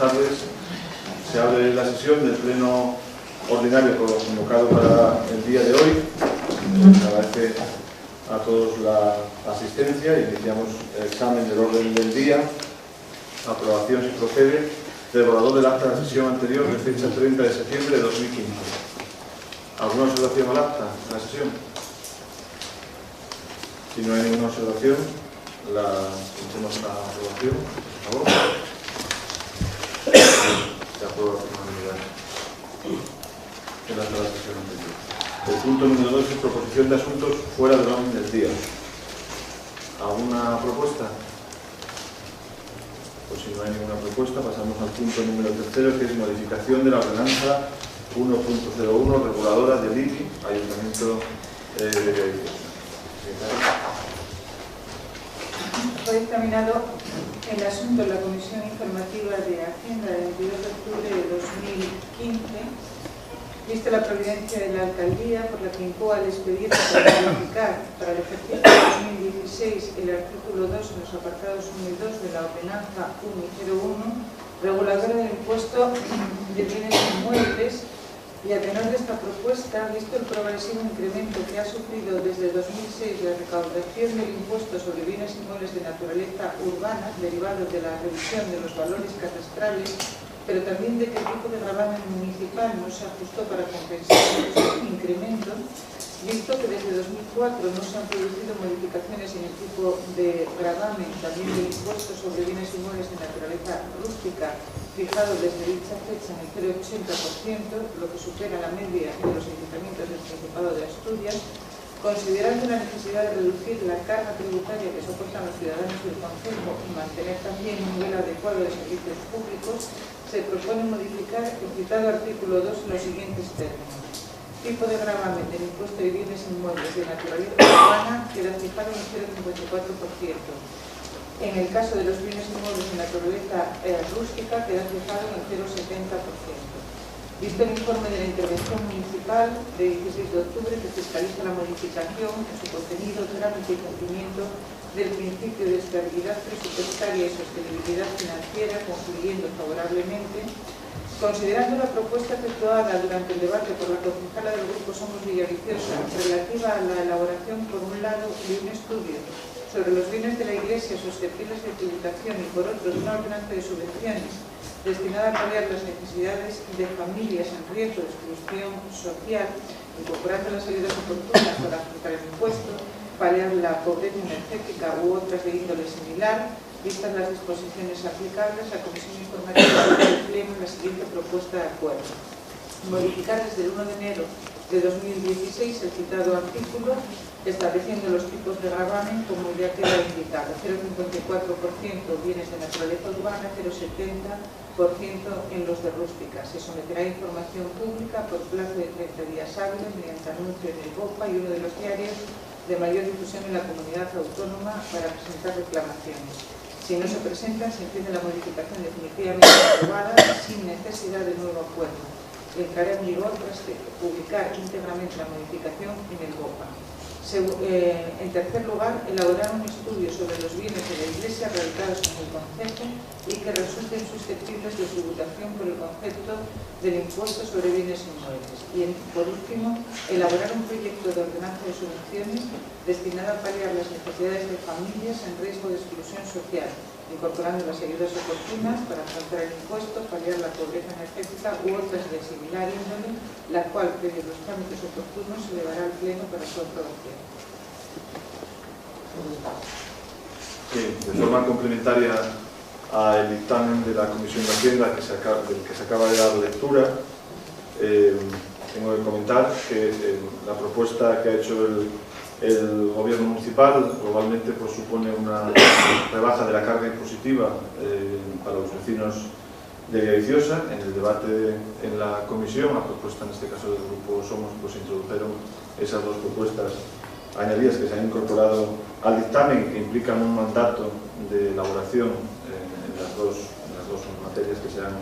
tardes. Se abre la sesión del pleno ordinario convocado para el día de hoy. Se agradece a todos la asistencia. Iniciamos el examen del orden del día. Aprobación, si procede, del borrador del acta de la sesión anterior de fecha 30 de septiembre de 2015. ¿Alguna observación al acta de la sesión? Si no hay ninguna observación, sometemos a aprobación, por favor. Se aprueba por unanimidad el acta de la sesión anterior. El punto número 2 es proposición de asuntos fuera del orden del día. ¿Alguna propuesta? Pues si no hay ninguna propuesta, pasamos al punto número 3, que es modificación de la ordenanza 1.01, reguladora del IBI, Ayuntamiento de Villavicencio. Fue examinado el asunto en la Comisión Informativa de Hacienda del 22 de octubre de 2015, vista la providencia de la Alcaldía por la que incoa el expediente para modificar para el ejercicio 2016 el artículo 2 en los apartados 1 y 2 de la Ordenanza 1.01, reguladora del impuesto de bienes inmuebles. Y a tenor de esta propuesta, visto el progresivo incremento que ha sufrido desde 2006 la recaudación del impuesto sobre bienes inmuebles de naturaleza urbana, derivado de la revisión de los valores catastrales, pero también de que el tipo de gravamen municipal no se ajustó para compensar este incremento, visto que desde 2004 no se han producido modificaciones en el tipo de gravamen, también del impuesto sobre bienes inmuebles de naturaleza rústica, fijado desde dicha fecha en el 0,80%, lo que supera la media de los ayuntamientos del Principado de Asturias, considerando la necesidad de reducir la carga tributaria que soportan los ciudadanos del concejo y mantener también un nivel adecuado de servicios públicos, se propone modificar el citado artículo 2 en los siguientes términos. Tipo de gravamen del impuesto de bienes inmuebles de naturaleza urbana queda fijado en el 0,54%. En el caso de los bienes inmuebles de naturaleza rústica queda fijado en el 0,70%. Visto el informe de la intervención municipal de 16 de octubre que fiscaliza la modificación en su contenido, trámite y cumplimiento del principio de estabilidad presupuestaria y sostenibilidad financiera, concluyendo favorablemente, considerando la propuesta efectuada durante el debate por la concejala del Grupo Somos Villaviciosa relativa a la elaboración, por un lado, de un estudio sobre los bienes de la Iglesia susceptibles de tributación y, por otro, de una ordenanza de subvenciones destinada a paliar las necesidades de familias en riesgo de exclusión social, incorporando las ayudas oportunas para afrontar el impuesto, paliar la pobreza energética u otras de índole similar. Vistas las disposiciones aplicables, la Comisión Informativa del Pleno la siguiente propuesta de acuerdo. Modificar desde el 1 de enero de 2016 el citado artículo, estableciendo los tipos de gravamen como ya queda indicado: 0,54% bienes de naturaleza urbana, 0,70% en los de rústica. Se someterá a información pública por plazo de 30 días hábiles mediante anuncio en el BOPA y uno de los diarios de mayor difusión en la comunidad autónoma para presentar reclamaciones. Si no se presentan, se entiende la modificación definitivamente aprobada sin necesidad de nuevo acuerdo. Entrará en vigor tras publicar íntegramente la modificación en el BOPA. En tercer lugar, elaborar un estudio sobre los bienes de la Iglesia radicados en el concejo y que resulten susceptibles de tributación por el concepto del impuesto sobre bienes inmuebles. Y, por último, elaborar un proyecto de ordenanza de subvenciones destinado a paliar las necesidades de familias en riesgo de exclusión social, incorporando las ayudas oportunas para afrontar el impuesto, paliar la pobreza energética u otras de similar índole, la cual, previo los trámites oportunos, se elevará al Pleno para su aprobación. Sí, de forma complementaria al dictamen de la Comisión de Hacienda del que se acaba de dar lectura, tengo que comentar que la propuesta que ha hecho el Gobierno municipal globalmente pues supone una rebaja de la carga impositiva para los vecinos de Villaviciosa. En el debate en la comisión, la propuesta en este caso del Grupo Somos, pues introdujeron esas dos propuestas añadidas que se han incorporado al dictamen, que implican un mandato de elaboración en las dos materias que se han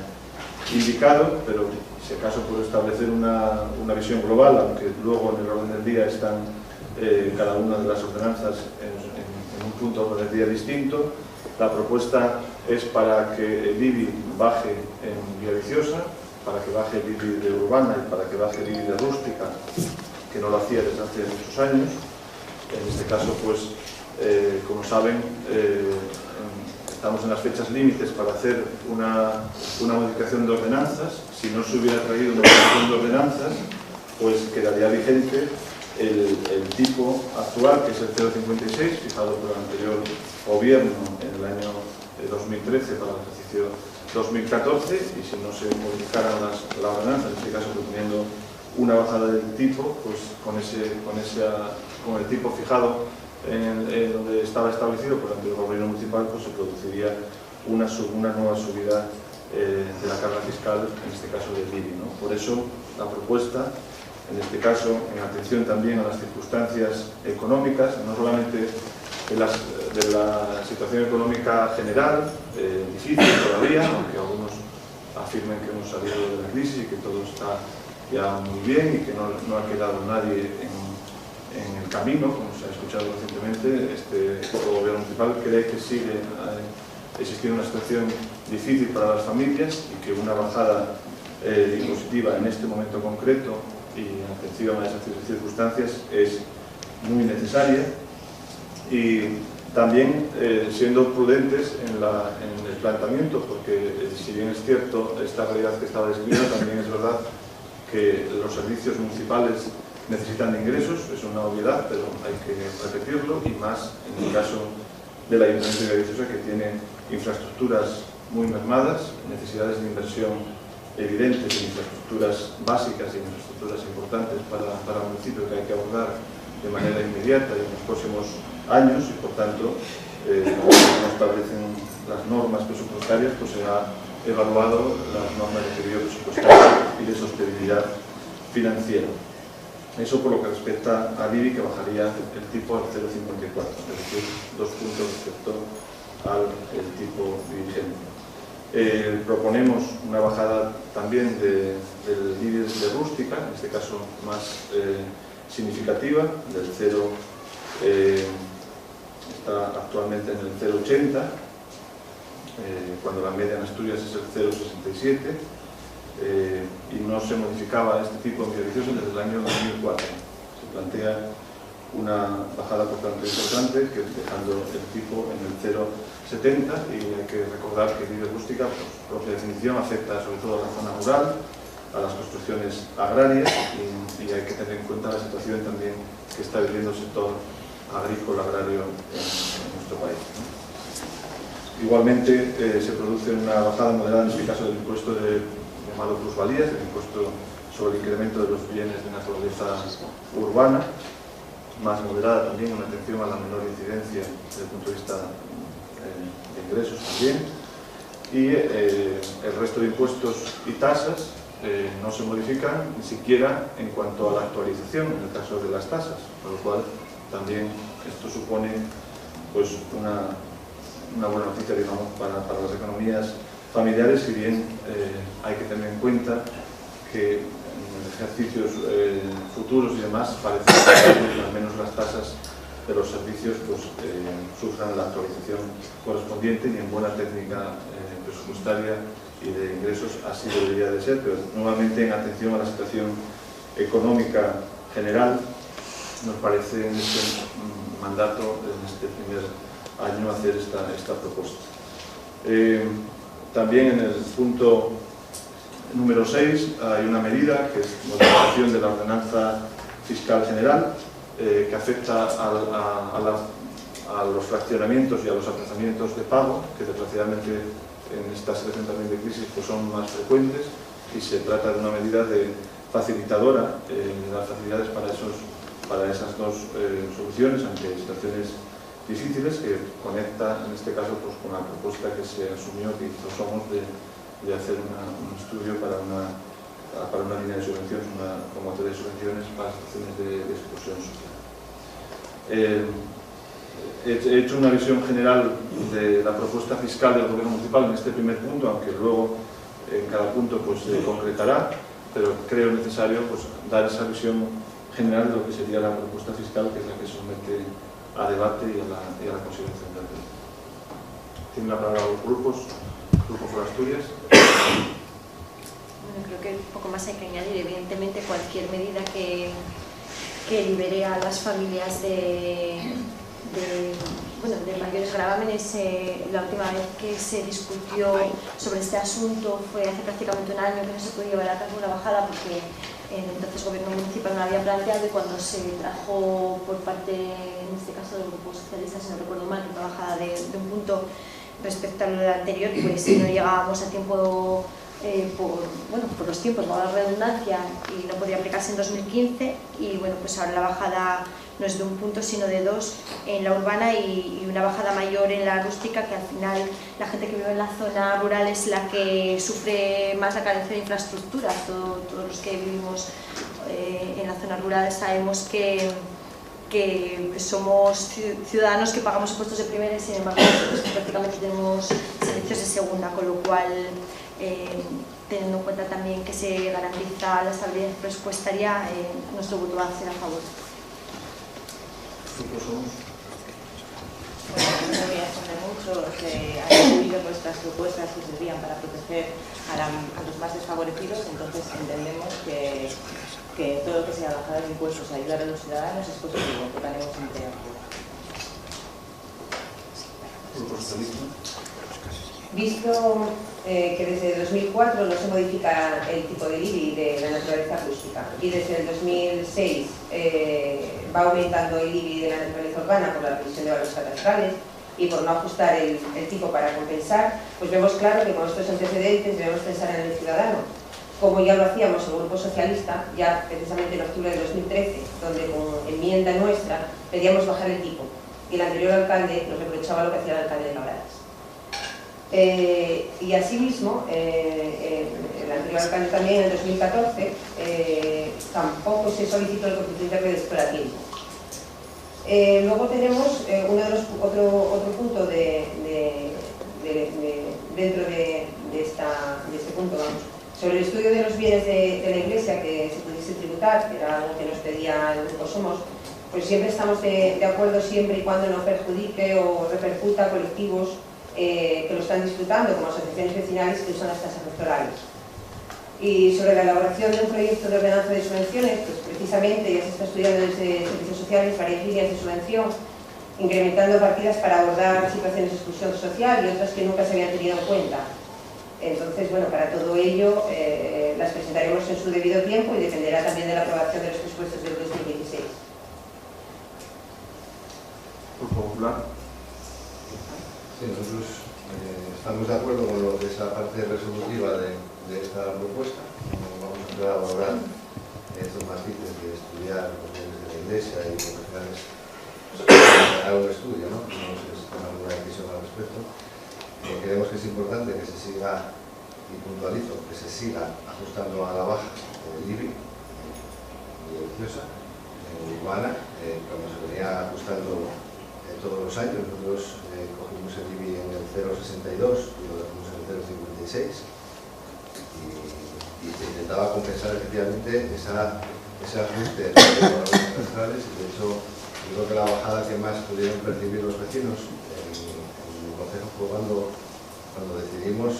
indicado, pero si acaso por establecer una visión global, aunque luego en el orden del día están cada una de las ordenanzas en un punto de orden del día distinto. La propuesta es para que el IBI baje en Villaviciosa, para que baje el IBI de Urbana y para que baje el IBI de Rústica, que no lo hacía desde hace muchos años. En este caso, pues, como saben, estamos en las fechas límites para hacer una modificación de ordenanzas. Si no se hubiera traído una modificación de ordenanzas, pues quedaría vigente el tipo actual, que es el 0,56, fijado por el anterior gobierno en el año 2013 para el ejercicio 2014, y si no se modificaran las ordenanzas, en este caso proponiendo una bajada del tipo, pues con el tipo fijado donde estaba establecido por el anterior gobierno municipal, pues se produciría una nueva subida de la carga fiscal, en este caso del IBI, ¿no? Por eso la propuesta, en este caso, en atención también a las circunstancias económicas, no solamente de la situación económica general, difícil todavía, aunque algunos afirmen que hemos salido de la crisis y que todo está ya muy bien y que no ha quedado nadie en el camino, como se ha escuchado recientemente. Este gobierno municipal cree que sigue existiendo una situación difícil para las familias y que una bajada impositiva en este momento concreto y en atención a esas circunstancias es muy necesaria, y también siendo prudentes en el planteamiento, porque si bien es cierto esta realidad que estaba describiendo, también es verdad que los servicios municipales necesitan de ingresos, es una obviedad, pero hay que repetirlo, y más en el caso del Ayuntamiento de Villaviciosa, que tiene infraestructuras muy mermadas, necesidades de inversión evidentes en infraestructuras básicas y infraestructuras importantes para el municipio, que hay que abordar de manera inmediata y en los próximos años, y por tanto, como establecen las normas presupuestarias, pues se ha evaluado las normas de equilibrio presupuestario y de sostenibilidad financiera. Eso por lo que respecta al IBI, que bajaría el tipo al 0,54, es decir, 2 puntos respecto al tipo vigente. Proponemos una bajada también del IBI de Rústica, en este caso más significativa, del 0, está actualmente en el 0,80, cuando la media en Asturias es el 0,67, y no se modificaba este tipo de Villaviciosa desde el año 2004. Se plantea una bajada por tanto importante, que dejando el tipo en el 0,70, y hay que recordar que el IBI rústica, por propia definición, afecta sobre todo a la zona rural, a las construcciones agrarias, y hay que tener en cuenta la situación también que está viviendo el sector agrícola agrario en nuestro país, ¿no? Igualmente se produce una bajada moderada, en este caso, del impuesto llamado plusvalías, el impuesto sobre el incremento de los bienes de naturaleza urbana, más moderada también, una atención a la menor incidencia desde el punto de vista de ingresos también, y el resto de impuestos y tasas no se modifican ni siquiera en cuanto a la actualización en el caso de las tasas, por lo cual también esto supone pues una buena noticia, digamos, para las economías familiares, si bien hay que tener en cuenta que en ejercicios futuros y demás parece que al menos las tasas de los servicios pues, sufran la actualización correspondiente, y en buena técnica presupuestaria y de ingresos así debería de ser, pero nuevamente en atención a la situación económica general nos parece en este mandato, en este primer año, hacer esta propuesta. También en el punto número 6 hay una medida que es modificación de la ordenanza fiscal general, que afecta a los fraccionamientos y a los aplazamientos de pago, que desgraciadamente en esta situación también de crisis pues son más frecuentes, y se trata de una medida facilitadora de dar facilidades para esas dos soluciones ante situaciones difíciles, que conecta en este caso pues, con la propuesta que se asumió, que hizo Somos, de hacer un estudio para una línea de subvenciones, una convocatoria de subvenciones para situaciones de exclusión social. He hecho una visión general de la propuesta fiscal del Gobierno municipal en este primer punto, aunque luego en cada punto pues, se concretará, pero creo necesario pues, dar esa visión general de lo que sería la propuesta fiscal, que es la que somete a debate y a la consideración del Pleno. Tienen la palabra los grupos. Grupo por Asturias. Bueno, creo que poco más hay que añadir. Evidentemente, cualquier medida que libere a las familias de mayores gravámenes. La última vez que se discutió sobre este asunto fue hace prácticamente un año, que no se pudo llevar a cabo una bajada porque entonces el gobierno municipal no la había planteado, y cuando se trajo por parte, en este caso del grupo socialista, si no recuerdo mal, una bajada de un punto respecto a lo anterior, pues no llegábamos a tiempo por los tiempos, por la redundancia, y no podía aplicarse en 2015, y bueno, pues ahora la bajada no es de un punto sino de 2 en la urbana y una bajada mayor en la rústica, que al final la gente que vive en la zona rural es la que sufre más la carencia de infraestructura. Todos los que vivimos en la zona rural sabemos que somos ciudadanos que pagamos impuestos de primera y sin embargo pues, prácticamente tenemos servicios de segunda, con lo cual teniendo en cuenta también que se garantiza la estabilidad presupuestaria, nuestro voto va a ser a favor. Bueno, no voy a extender mucho, han incluido nuestras propuestas que servían para proteger a los más desfavorecidos, entonces entendemos que todo lo que sea bajar de impuestos, ayudar a los ciudadanos es positivo, votaremos en favor. Visto que desde 2004 no se modifica el tipo de IBI de la naturaleza rústica y desde el 2006 va aumentando el IBI de la naturaleza urbana por la revisión de valores catastrales y por no ajustar el tipo para compensar, pues vemos claro que con estos antecedentes debemos pensar en el ciudadano, como ya lo hacíamos el Grupo Socialista, ya precisamente en octubre de 2013, donde con enmienda nuestra pedíamos bajar el tipo, y el anterior alcalde nos reprochaba lo que hacía el alcalde de Labradas. Y asimismo, el anterior alcalde también en 2014 tampoco se solicitó el coeficiente redesplazamiento. Luego tenemos otro punto dentro de este punto, vamos, sobre el estudio de los bienes de la Iglesia que se pudiese tributar, que era algo que nos pedía el Grupo Somos. Pues siempre estamos de acuerdo siempre y cuando no perjudique o repercuta a colectivos que lo están disfrutando, como asociaciones vecinales que usan las tasas electorales. Y sobre la elaboración de un proyecto de ordenanza de subvenciones, pues precisamente ya se está estudiando desde Servicios Sociales varias líneas de subvención, incrementando partidas para abordar situaciones de exclusión social y otras que nunca se habían tenido en cuenta. Entonces, bueno, para todo ello las presentaremos en su debido tiempo y dependerá también de la aprobación de los presupuestos del 2016. Grupo Popular. Sí, nosotros estamos de acuerdo con lo que es la parte resolutiva de esta propuesta. Vamos a entrar a valorar estos matices de estudiar los bienes de la Iglesia y por lo general es un estudio, ¿no? No sé si tomar alguna decisión al respecto. Creemos que es importante que se siga, y puntualizo, que se siga ajustando a la baja el IBI religiosa, urbana, como se venía ajustando todos los años. Nosotros cogimos el IBI en el 0,62 y lo dejamos en el 0,56 y se intentaba compensar efectivamente ese ajuste de los valores catastrales, y de hecho yo creo que la bajada que más pudieron percibir los vecinos en el Consejo fue cuando pedimos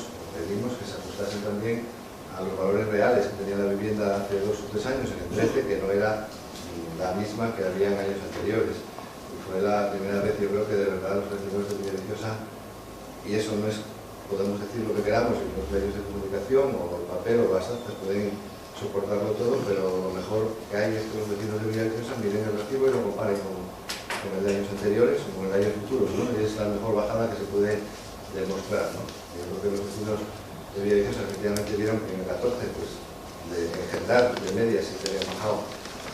que se ajustasen también a los valores reales que tenía la vivienda hace 2 o 3 años, en el 13, que no era la misma que había en años anteriores. Fue la primera vez, yo creo, que de verdad los vecinos de Villaviciosa, y eso no es, podemos decir lo que queramos, y los medios de comunicación o el papel o las actas pueden soportarlo todo, pero lo mejor que hay es que los vecinos de Villaviciosa miren el recibo y lo comparen con el de años anteriores o con el de años futuros, ¿no? Y es la mejor bajada que se puede demostrar, ¿no? Yo creo que los vecinos de Villaviciosa efectivamente vieron que en el 14, pues, en general, de media, sí se habían bajado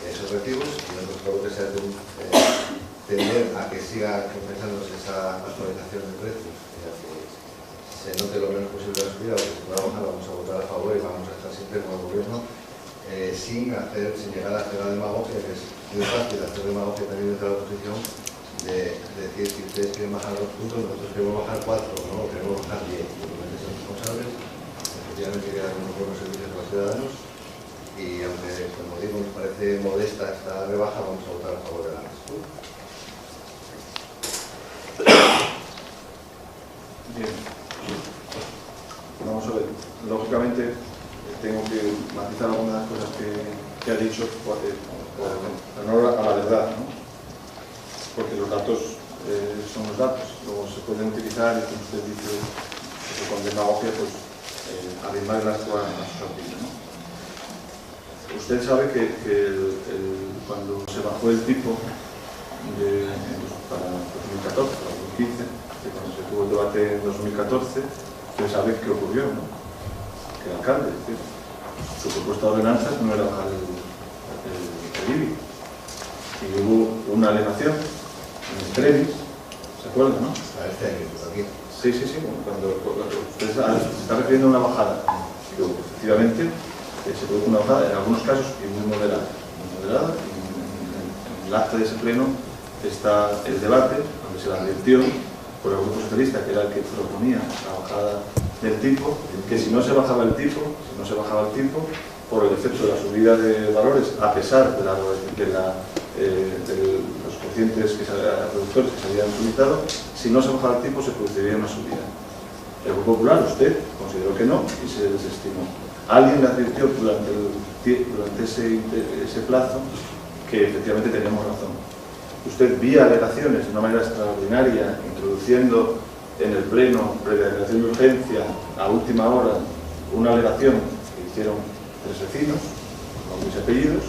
esos recibos, y nosotros creo que sea tender a que siga compensándose esa actualización de precios, ya que se note lo menos posible la subida, porque si va a bajar vamos a votar a favor y vamos a estar siempre con el gobierno sin llegar a hacer la demagogia, que es muy fácil hacer demagogia también dentro de la oposición, de decir que ustedes quieren bajar 2 puntos, nosotros queremos bajar 4, ¿no? O queremos bajar 10, simplemente son responsables, efectivamente que dar unos buenos servicios a los ciudadanos, y aunque, como digo, nos parece modesta esta rebaja, vamos a votar a favor de la misma. tengo que matizar algunas cosas que ha dicho por honor a la verdad, ¿no? Porque los datos son los datos, luego se pueden utilizar y como usted dice, con demagogia, pues arrimar el asco a sus artistas, ¿no? Usted sabe que cuando se bajó el tipo para 2014, para 2015, que cuando se tuvo el debate en 2014, usted sabe qué ocurrió, ¿no? Que el alcalde, su propuesta de ordenanzas no era bajar el IBI. Y hubo una alegación en el previs, ¿se acuerdan, no? Aquí. Sí, cuando usted se está refiriendo a una bajada, que efectivamente se produjo una bajada, en algunos casos, y muy moderada. Y en el acta de ese pleno está el debate, donde se le advirtió por el Grupo Socialista, que era el que proponía la bajada del tipo, que si no se bajaba el tipo, por el efecto de la subida de valores, a pesar de los cocientes productores que se habían solicitado, si no se bajaba el tipo se produciría una subida. El Grupo Popular, usted, consideró que no y se desestimó. Alguien le advirtió durante ese plazo que efectivamente teníamos razón. Usted, vía alegaciones de una manera extraordinaria, introduciendo en el pleno, previa declaración de urgencia, a última hora, una alegación que hicieron 3 vecinos, con mis apellidos,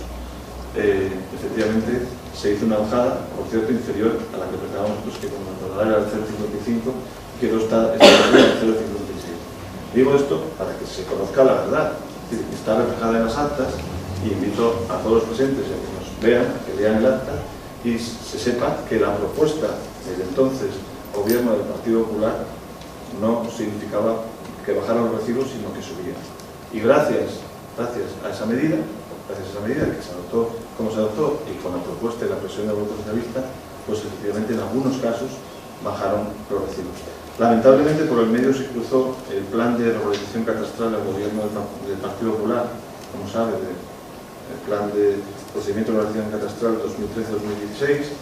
efectivamente se hizo una bajada, por cierto, inferior a la que pensábamos nosotros, que como recordar era el 0,55, que no está en el 0,56. Digo esto para que se conozca la verdad, es decir, que está reflejada en las actas, y invito a todos los presentes a que nos vean, a que lean el acta, y se sepa que la propuesta del entonces gobierno del Partido Popular no significaba que bajaran los recibos, sino que subían. Y gracias a esa medida que se adoptó como se adoptó y con la propuesta y la presión del Grupo Socialista, pues efectivamente en algunos casos bajaron los recibos. Lamentablemente por el medio se cruzó el plan de regularización catastral del gobierno del Partido Popular, como sabe, el plan de procedimiento de regularización catastral 2013-2016,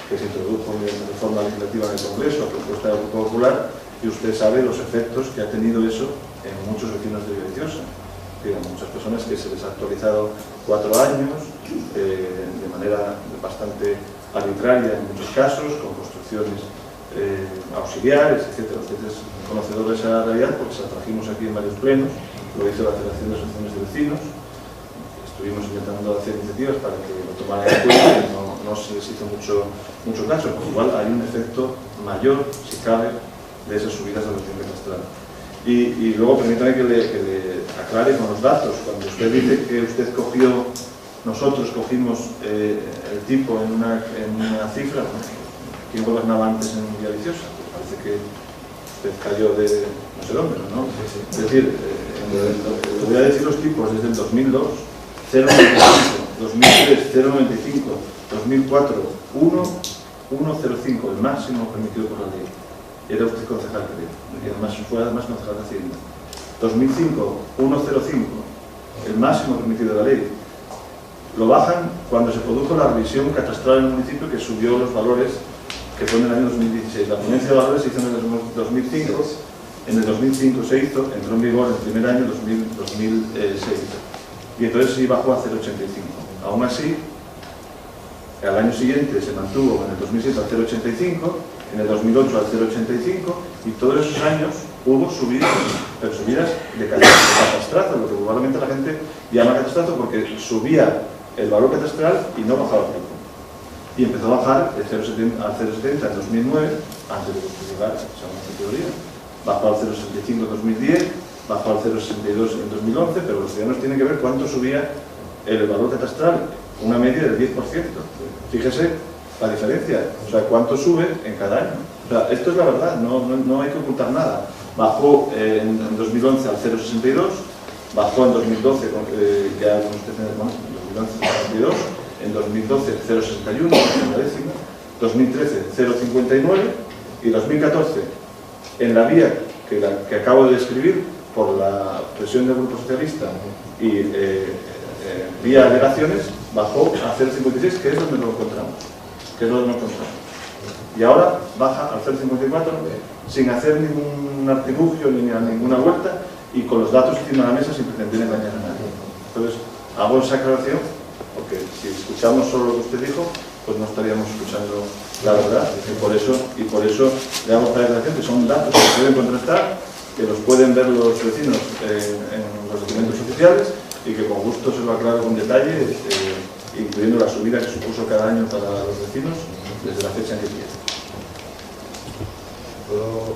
que se introdujo mediante reforma legislativa en el Congreso a propuesta del Grupo Popular, y usted sabe los efectos que ha tenido eso en muchos vecinos de Villaviciosa. Muchas personas que se les ha actualizado 4 años de manera bastante arbitraria en muchos casos, con construcciones auxiliares, etc. Usted es conocedor de esa realidad porque se la trajimos aquí en varios plenos, lo hizo la Federación de Asociaciones de Vecinos. Estuvimos intentando hacer iniciativas para que lo tomaran en cuenta y no se les hizo mucho caso. Igual hay un efecto mayor, si cabe, de esas subidas de la acción catastral. Y luego permítame que le aclare con los datos. Cuando usted dice que nosotros cogimos el tipo en una cifra, ¿quién gobernaba antes en Villaviciosa? Parece que usted cayó de no sé dónde, ¿no? Es decir, le voy a decir los tipos desde el 2002, 0,95, 2003, 0,95, 2004, 1,05, el máximo permitido por la ley. Era usted concejal, creo, y además fue concejal de Hacienda. 2005, 1,05, el máximo permitido de la ley. Lo bajan cuando se produjo la revisión catastral en el municipio, que subió los valores, que fue en el año 2016. La ponencia de valores se hizo en el 2005, en el 2005 se hizo, entró en vigor el primer año, 2006. Y entonces sí bajó a 0,85. Aún así, al año siguiente se mantuvo en el 2007 al 0,85, en el 2008 al 0,85, y todos esos años hubo subidas, pero subidas de catastrazo, lo que probablemente la gente llama catastrazo porque subía el valor catastral y no bajaba el tipo. Y empezó a bajar de 0,70 al 0,70 en 2009, antes de que usted llegara, según la teoría. Bajó al 0,65 en 2010, bajó al 0,62 en 2011, pero los ciudadanos tienen que ver cuánto subía el valor catastral, una media del 10%. Fíjese la diferencia, o sea, cuánto sube en cada año. O sea, esto es la verdad, no hay que ocultar nada. Bajó en 2011 al 0,62, bajó en 2012, ya con usted en 2011 0,62, en 2012 0,61, en la décima, 2013 0,59 y 2014, en la vía que acabo de describir, por la presión del Grupo Socialista y vía alegaciones, bajó a 0,56, que es donde nos encontramos. Y ahora baja al 0,54 sin hacer ningún artilugio ni a ninguna vuelta, y con los datos encima de la mesa sin pretender engañar a nadie. Entonces, hago esa aclaración porque si escuchamos solo lo que usted dijo, pues no estaríamos escuchando la verdad, y por eso le damos la declaración que son datos que se pueden contrastar, que los pueden ver los vecinos en los documentos oficiales y que con gusto se lo aclaro con detalle, incluyendo la subida que supuso cada año para los vecinos desde la fecha en que empieza.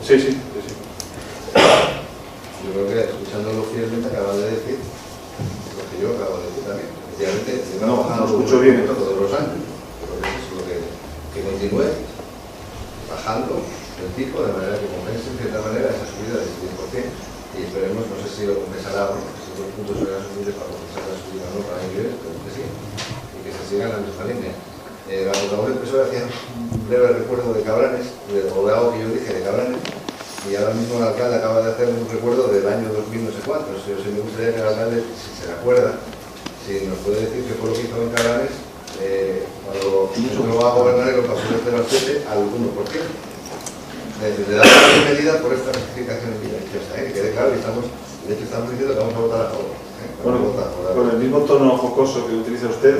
Sí. Yo creo que escuchándolo fielmente acaba de decir lo que yo acabo de decir también. Efectivamente, no escucho bien todos los años. Creo que eso es lo que continúe bajando el tipo de manera que compense en cierta manera esa subida del 10%, y esperemos, no sé si lo compensará o no, si los puntos serán suficientes para compensar la subida o no para inglés, pero que sí, y que se siga en la misma línea. La portavoz del PSOE hacía un breve recuerdo de Cabranes, de algo que yo dije de Cabranes, y ahora mismo el alcalde acaba de hacer un recuerdo del año 2000 no sé cuánto. Si me gustaría que el alcalde, si se recuerda, si nos puede decir qué fue lo que hizo en Cabranes cuando no va a gobernar y lo pasó desde las 7 al 1%. Le da una medida por esta rectificación que quede claro, y de hecho estamos diciendo que vamos a votar a favor. Bueno, con el mismo tono jocoso que utiliza usted,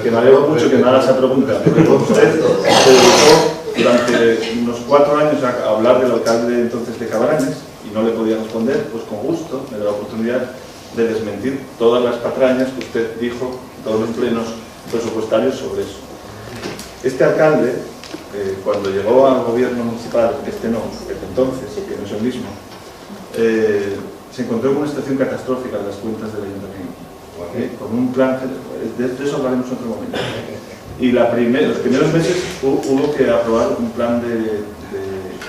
que me alegro mucho que me haga esa pregunta, porque usted se dedicó durante unos 4 años a hablar del alcalde entonces de Cabranes y no le podía responder, pues con gusto me da la oportunidad de desmentir todas las patrañas que usted dijo en todos los plenos presupuestarios sobre eso. Este alcalde, cuando llegó al gobierno municipal, entonces, que no es el mismo, se encontró con una situación catastrófica de las cuentas del ayuntamiento, con un plan, de eso hablaremos en otro momento. Y los primeros meses hubo que aprobar un plan de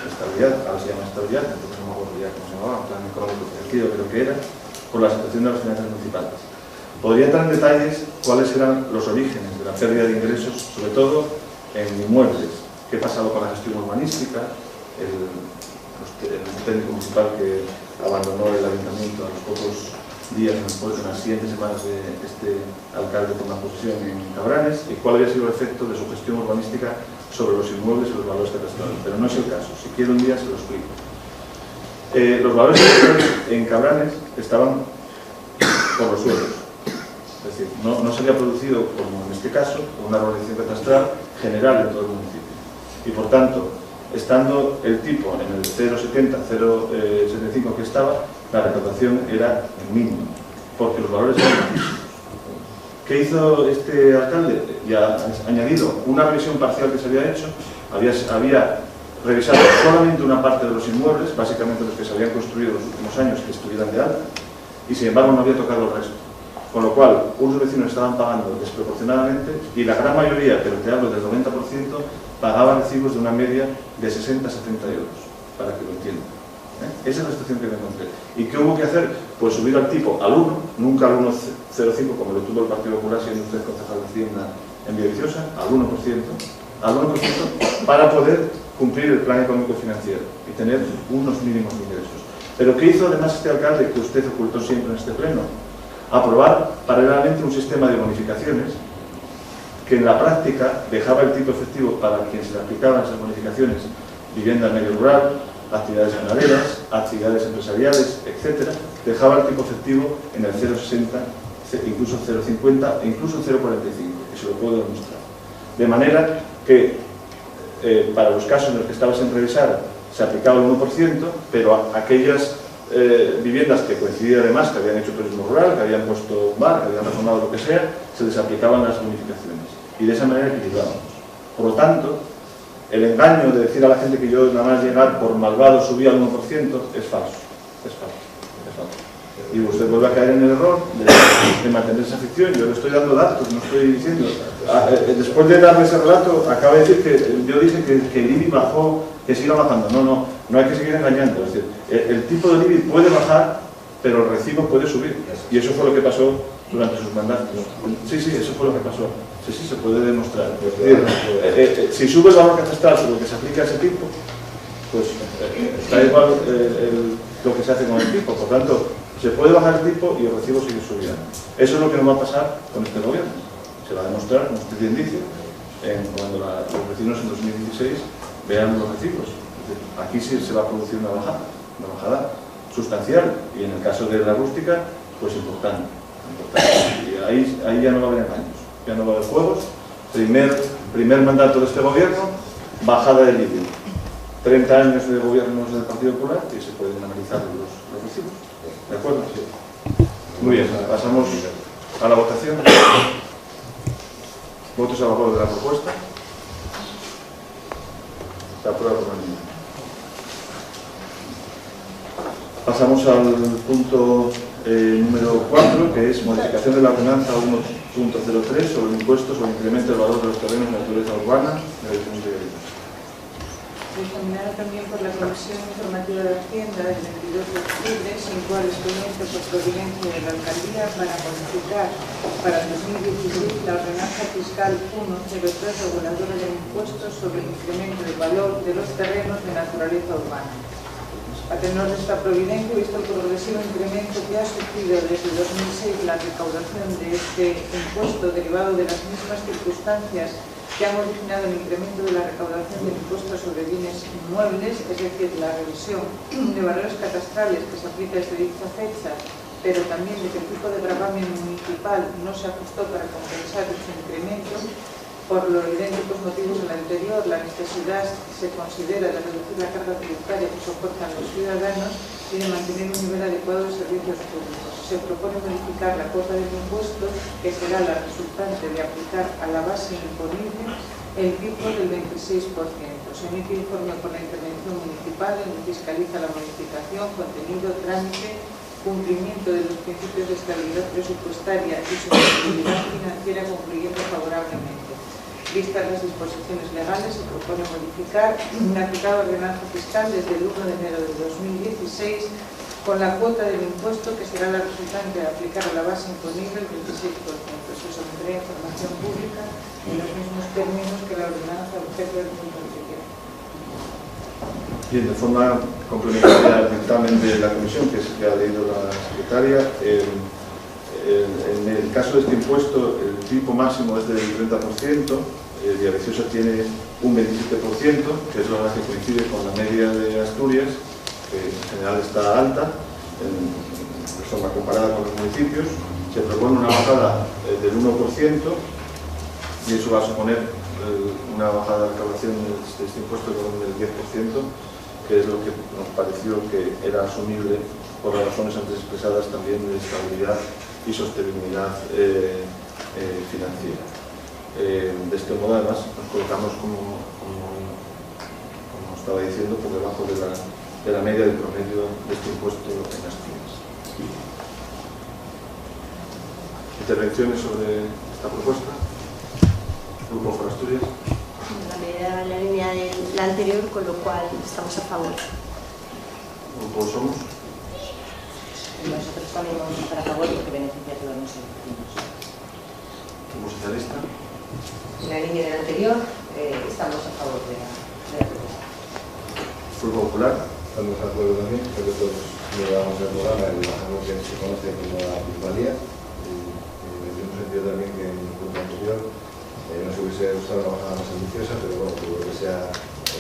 estabilidad, ahora se llama estabilidad, entonces no me acuerdo ya cómo se llamaba, un plan económico financiero creo que era, por la situación de las finanzas municipales. Podría entrar en detalles cuáles eran los orígenes de la pérdida de ingresos, sobre todo en inmuebles, qué ha pasado con la gestión urbanística, el técnico municipal que abandonó el ayuntamiento a los pocos días, en las siguientes semanas de este alcalde tomar posesión en Cabranes, y cuál había sido el efecto de su gestión urbanística sobre los inmuebles y los valores catastrales. Pero no es el caso, si quiero un día se lo explico. Los valores catastrales en Cabranes estaban por los suelos, es decir, no se había producido, como en este caso, una organización catastral general en todo el municipio. Y por tanto, estando el tipo en el 0,70, 0,75 que estaba, la recaudación era el mínimo, porque los valores eran altísimos. ¿Qué hizo este alcalde? Ya ha añadido una revisión parcial que se había hecho, había revisado solamente una parte de los inmuebles, básicamente los que se habían construido en los últimos años que estuvieran de alta, y sin embargo no había tocado el resto. Con lo cual, unos vecinos estaban pagando desproporcionadamente y la gran mayoría, pero te hablo del 90%, pagaban recibos de una media de 60 a 70 euros, para que lo entiendan. Esa es la situación que me encontré. ¿Y qué hubo que hacer? Pues subir al tipo al 1, nunca al 1,05 como lo tuvo el Partido Popular, siendo usted concejal de Hacienda en Villaviciosa, al 1%, para poder cumplir el plan económico financiero y tener unos mínimos ingresos. Pero ¿qué hizo además este alcalde que usted ocultó siempre en este pleno? Aprobar paralelamente un sistema de bonificaciones que en la práctica dejaba el tipo efectivo para quien se le aplicaban esas bonificaciones, vivienda en medio rural, actividades ganaderas, actividades empresariales, etc., dejaba el tipo efectivo en el 0,60, incluso 0,50 e incluso 0,45, y se lo puedo demostrar. De manera que para los casos en los que estaba sin revisar se aplicaba el 1%, pero a aquellas viviendas que coincidían además, que habían hecho turismo rural, que habían puesto un bar, que habían reformado lo que sea, se les aplicaban las bonificaciones. Y de esa manera equilibrábamos. Por lo tanto, el engaño de decir a la gente que yo nada más llegar por malvado subía al 1% es falso. Es falso. Y usted vuelve a caer en el error de mantener esa ficción. Yo le estoy dando datos, no estoy diciendo. Después de darle ese relato, acaba de decir que yo dije que el IBI bajó, que siga bajando. No hay que seguir engañando. Es decir, el tipo de IBI puede bajar, pero el recibo puede subir. Y eso fue lo que pasó durante sus mandatos. Sí, eso fue lo que pasó. Sí, se puede demostrar. Si sube el valor catastral sobre lo que se aplica a ese tipo, pues da igual lo que se hace con el tipo. Por tanto, se puede bajar el tipo y el recibo sigue subiendo. Eso es lo que nos va a pasar con este gobierno. Se va a demostrar, como usted bien dice, cuando los vecinos en 2016 vean los recibos. Aquí sí se va a producir una bajada. sustancial, y en el caso de la rústica, pues importante. Y ahí ya no va a haber engaños, ya no va a haber juegos. Primer mandato de este gobierno, bajada del IBI. 30 años de gobiernos del Partido Popular y se pueden analizar los recibos. ¿De acuerdo? Sí. Muy bien, pasamos a la votación. ¿Votos a favor de la propuesta? Se aprueba por unanimidad. Pasamos al punto número 4, que es modificación de la ordenanza 1.03 sobre el impuesto sobre el incremento del valor de los terrenos de naturaleza urbana de la Dirección de Vivienda. Examinada también por la Comisión Informativa de Hacienda del 22 de octubre, sin cual expediente por providencia de la Alcaldía para modificar para el 2016 la ordenanza fiscal 103 reguladora del impuesto sobre el incremento del valor de los terrenos de naturaleza urbana. A tenor de esta providencia, visto el progresivo incremento que ha sufrido desde 2006 la recaudación de este impuesto derivado de las mismas circunstancias que han originado el incremento de la recaudación del impuesto sobre bienes inmuebles, es decir, la revisión de valores catastrales que se aplica desde dicha fecha, pero también de que el tipo de gravamen municipal no se ajustó para compensar dicho incremento. Por los idénticos motivos del anterior, la necesidad se considera de reducir la carga tributaria que soportan los ciudadanos y de mantener un nivel adecuado de servicios públicos. Se propone modificar la cuota del impuesto, que será la resultante de aplicar a la base imponible el tipo del 26%. Se emite informe por la intervención municipal, donde fiscaliza la modificación, contenido, trámite, cumplimiento de los principios de estabilidad presupuestaria y sostenibilidad financiera, concluyendo favorablemente. Vistas las disposiciones legales, se propone modificar la citada ordenanza fiscal desde el 1 de enero de 2016 con la cuota del impuesto que será la resultante de aplicar a la base imponible el 26%. Se someterá a información pública en los mismos términos que la ordenanza objeto del punto anterior. Bien, de forma complementaria al dictamen de la comisión, que ha leído la secretaria, en el caso de este impuesto, el tipo máximo es del 30%, Villaviciosa tiene un 27%, que es la que coincide con la media de Asturias, que en general está alta, de forma comparada con los municipios. Se propone una bajada del 1%, y eso va a suponer una bajada de recaudación de este impuesto del 10%, que es lo que nos pareció que era asumible por las razones antes expresadas también de estabilidad y sostenibilidad financiera. De este modo, además, nos colocamos, como estaba diciendo, por debajo de la media del promedio de este impuesto en Asturias. ¿Intervenciones sobre esta propuesta? Grupo por Asturias. La línea de la anterior, con lo cual estamos a favor. Grupo Somos. Nosotros también vamos a estar a favor porque beneficia a todos los vecinos. Grupo Socialista. En la línea del anterior estamos a favor de la propuesta. Grupo Popular. Estamos de acuerdo también, creo que todos llevamos el programa y algo que se conoce como la plusvalía. En el mismo sentido también que en el punto anterior no se hubiese gustado una bajada más ambiciosa, pero bueno, por lo que sea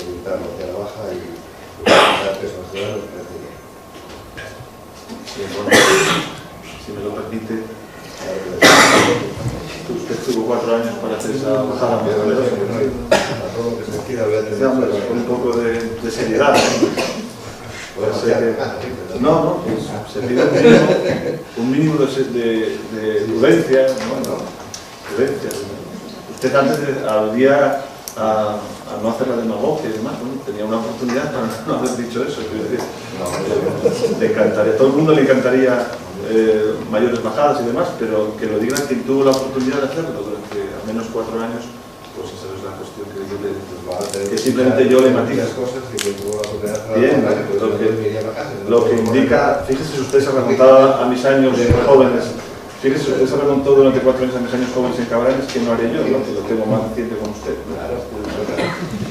evitarlo hacia la baja y dar peso a los ciudadanos, me parece bien. Sí, bueno, si me lo permite, usted tuvo 4 años para hacer esa bajada. A todo lo que se quiera voy a tener Con un poco de seriedad. Puede ser que... No, pues se pide un mínimo de prudencia, prudencia. Usted antes aludía a no hacer la demagogia y demás, bueno, tenía una oportunidad para no haber dicho eso. Le encantaría, a todo el mundo le encantaría mayores bajadas y demás, pero que lo diga quien tuvo la oportunidad de hacerlo durante al menos 4 años, pues esa es la cuestión que yo le que simplemente yo le matizo. Bien, lo que indica, fíjese si usted se remontaba a mis años jóvenes, fíjese si usted se remontó durante 4 años a mis años jóvenes en Cabrales, que no haré yo, ¿no? Que lo tengo más reciente con usted.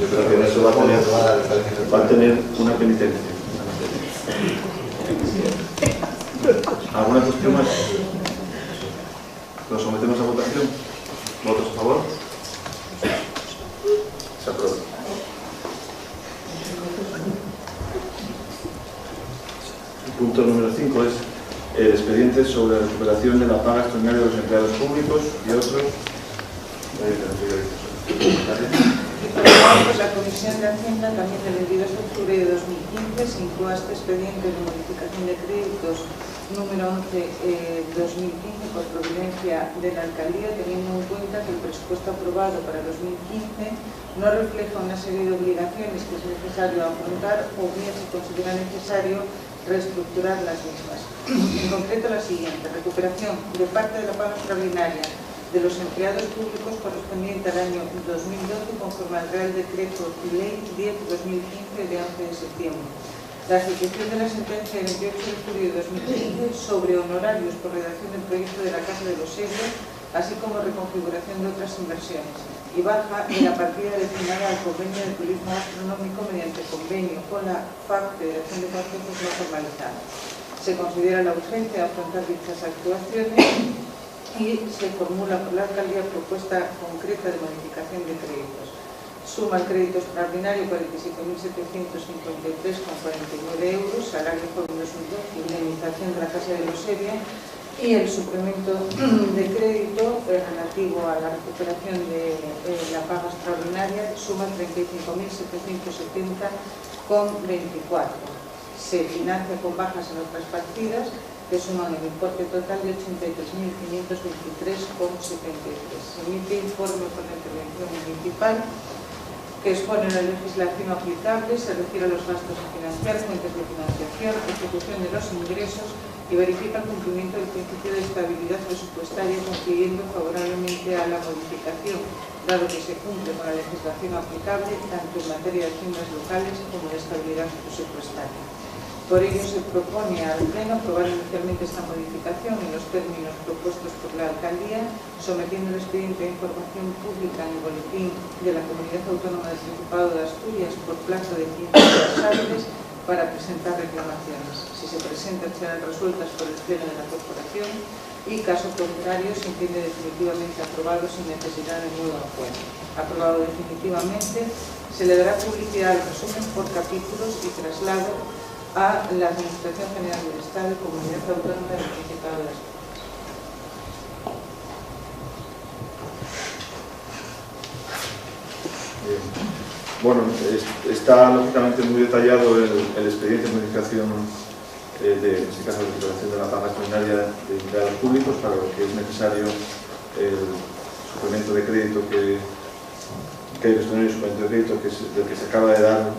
Yo creo que en eso va a tener una penitencia. ¿Alguna cuestión más? ¿Lo sometemos a votación? ¿Votos a favor? Se aprueba. punto número 5 es el expediente sobre la recuperación de la paga extraordinaria de los empleados públicos y otros. Pues la Comisión de Hacienda también del 22 de octubre de 2015 se incoa este expediente de modificación de créditos número 11-2015 por providencia de la Alcaldía, teniendo en cuenta que el presupuesto aprobado para 2015 no refleja una serie de obligaciones que es necesario afrontar o bien se considera necesario reestructurar las mismas. En concreto la siguiente: recuperación de parte de la paga extraordinaria de los empleados públicos correspondiente al año 2012 conforme al Real Decreto Ley 10/2015 de 11 de septiembre. La ejecución de la sentencia del 28 de julio de 2015 sobre honorarios por redacción del proyecto de la Casa de los Segros, así como reconfiguración de otras inversiones, y baja de la partida destinada al convenio de turismo gastronómico mediante convenio con la FAC, Federación de Consejos No Formalizada. Se considera la urgencia de afrontar dichas actuaciones y se formula por la Alcaldía propuesta concreta de modificación de créditos. Suma el crédito extraordinario 47.753,49 euros, salario joven 2012, indemnización de la Casa de los Seria, y el suplemento de crédito relativo a la recuperación de la paga extraordinaria suma 35.770,24. Se financia con bajas en otras partidas que suman el importe total de 83.523,73. Se emite informe por la intervención municipal que expone la legislación aplicable, se refiere a los gastos a financiar, fuentes de financiación, ejecución de los ingresos y verifica el cumplimiento del principio de estabilidad presupuestaria, concluyendo favorablemente a la modificación, dado que se cumple con la legislación aplicable tanto en materia de haciendas locales como de estabilidad presupuestaria. Por ello se propone al Pleno aprobar inicialmente esta modificación en los términos propuestos por la Alcaldía, sometiendo el expediente de información pública en el boletín de la Comunidad Autónoma del Principado de Asturias por plazo de 15 días hábiles para presentar reclamaciones. Si se presentan, serán resueltas por el Pleno de la Corporación y, caso contrario, se entiende definitivamente aprobado sin necesidad de nuevo acuerdo. Aprobado definitivamente, se le dará publicidad al resumen por capítulos y traslado a la Administración General del Estado y Comunidad Autónoma del Principado de Asturias. Bueno, está lógicamente muy detallado el expediente de modificación en este caso de recuperación de la paga extraordinaria de empleados públicos, para lo que es necesario el suplemento de crédito del suplemento de crédito del que se acaba de dar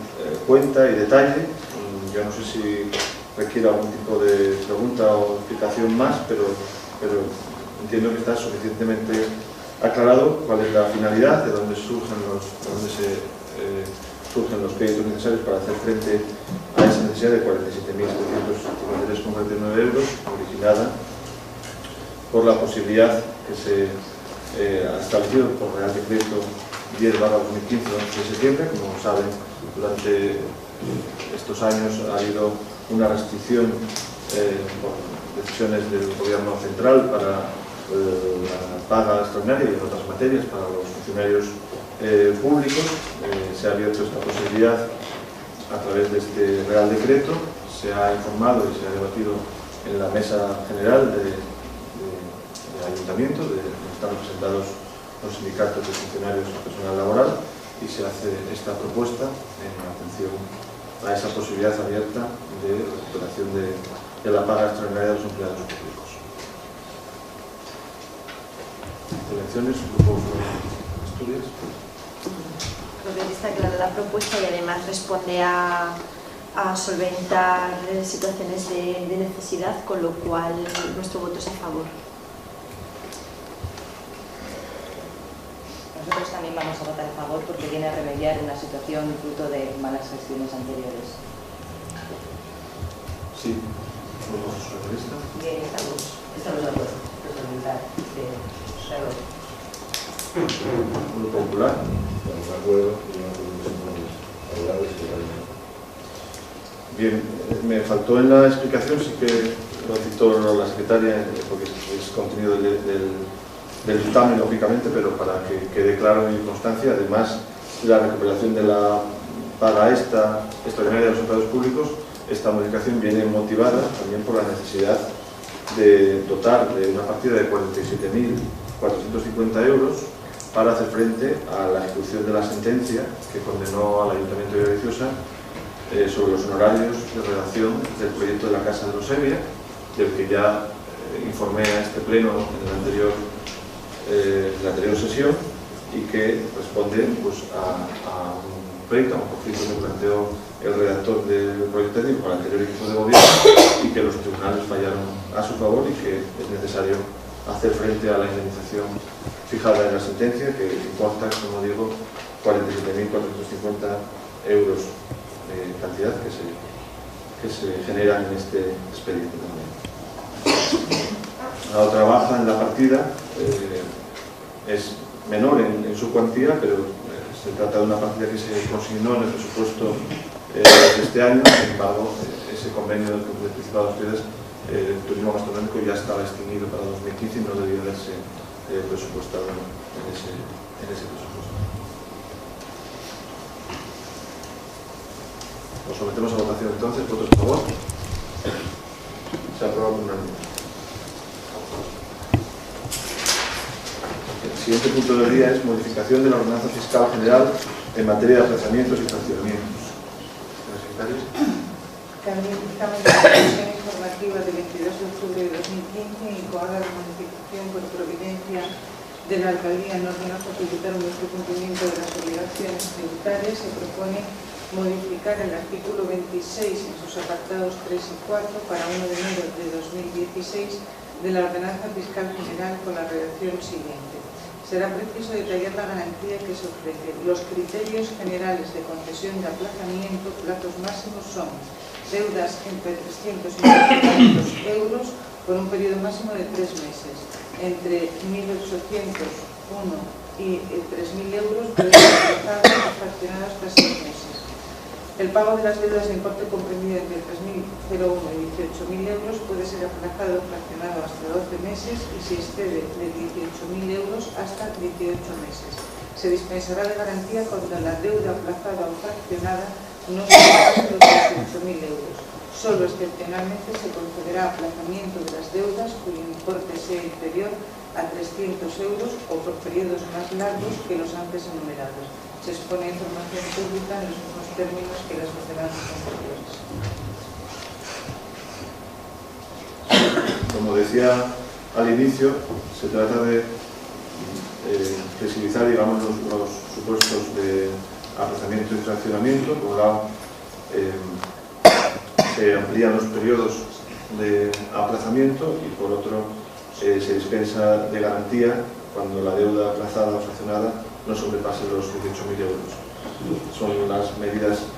cuenta y detalle. Yo no sé si requiere algún tipo de pregunta o explicación más, pero entiendo que está suficientemente aclarado cuál es la finalidad, de dónde surgen los créditos necesarios para hacer frente a esa necesidad de 47.753,49 euros, originada por la posibilidad que se ha establecido por Real Decreto 10/2015 de septiembre. Como saben, durante estos años ha habido una restricción por decisiones del Gobierno central para la paga extraordinaria y en otras materias para los funcionarios públicos. Se ha abierto esta posibilidad a través de este Real Decreto, se ha informado y se ha debatido en la Mesa General de Ayuntamiento, donde están representados los sindicatos de funcionarios y personal laboral, y se hace esta propuesta en atención a esa posibilidad abierta de recuperación de la paga extraordinaria de los empleados públicos. Intervenciones, Grupo Asturias. Creo que está clara la propuesta y además responde a solventar situaciones de necesidad, con lo cual nuestro voto es a favor. Nosotros también vamos a votar a favor porque viene a remediar una situación fruto de malas gestiones anteriores. Sí, ¿vamos sobre esto? Bien, estamos de acuerdo. Grupo Popular. Estamos de acuerdo y no podemos hablar de eso. Bien, me faltó en la explicación, sí que lo citó la secretaria, porque es contenido del dictamen, lógicamente, pero para que quede claro y constancia, además, la recuperación de la paga extraordinaria de los empleados públicos esta modificación viene motivada también por la necesidad de dotar de una partida de 47.450 euros para hacer frente a la ejecución de la sentencia que condenó al Ayuntamiento de Villaviciosa sobre los honorarios de redacción del proyecto de la Casa de los Evia, del que ya informé a este pleno en la anterior sesión, y que responde pues, a un pleito, a un conflicto que planteó el redactor del proyecto técnico con el anterior equipo de gobierno, y que los tribunales fallaron a su favor y que es necesario hacer frente a la indemnización fijada en la sentencia, que importa, como digo, 47.450 euros de cantidad que se genera en este expediente también. La otra baja en la partida es menor en su cuantía, pero se trata de una partida que se consignó en el presupuesto de este año. Sin embargo, ese convenio del que han participado ustedes, el turismo gastronómico, ya estaba extinguido para 2015 y no debía haberse presupuestado en ese presupuesto. Lo sometemos a votación entonces. ¿Votos a favor? Se aprueba por unanimidad. El siguiente punto del día es modificación de la ordenanza fiscal general en materia de aplazamientos y fraccionamientos. Señores secretarios. También estamos en la comisión informativa del 22 de octubre de 2015 y con la modificación por providencia de la alcaldía en orden a facilitar nuestro cumplimiento de las obligaciones tributarias, se propone modificar el artículo 26 en sus apartados 3 y 4 para 1 de enero de 2016 de la ordenanza fiscal general con la redacción siguiente. Será preciso detallar la garantía que se ofrece. Los criterios generales de concesión de aplazamiento, plazos máximos son deudas entre 300 y 1.500 euros por un periodo máximo de 3 meses. Entre 1.801 y 3.000 euros pueden ser aplazados o fraccionados hasta 6 meses. El pago de las deudas de importe comprendido entre 3.001 y 18.000 euros puede ser aplazado o fraccionado hasta 12 meses y si excede de 18.000 euros hasta 18 meses. Se dispensará de garantía cuando la deuda aplazada o fraccionada no supere los 18.000 euros. Solo excepcionalmente se concederá aplazamiento de las deudas cuyo importe sea inferior a 300 euros o por periodos más largos que los antes enumerados. Se expone información pública en los mismos términos que las ordenanzas anteriores. Como decía al inicio, se trata de flexibilizar, digamos, los supuestos de aplazamiento y fraccionamiento. Por un lado, se amplían los periodos de aplazamiento y por otro se dispensa de garantía cuando la deuda aplazada o fraccionada no sobrepase los 18.000 euros. Son las medidas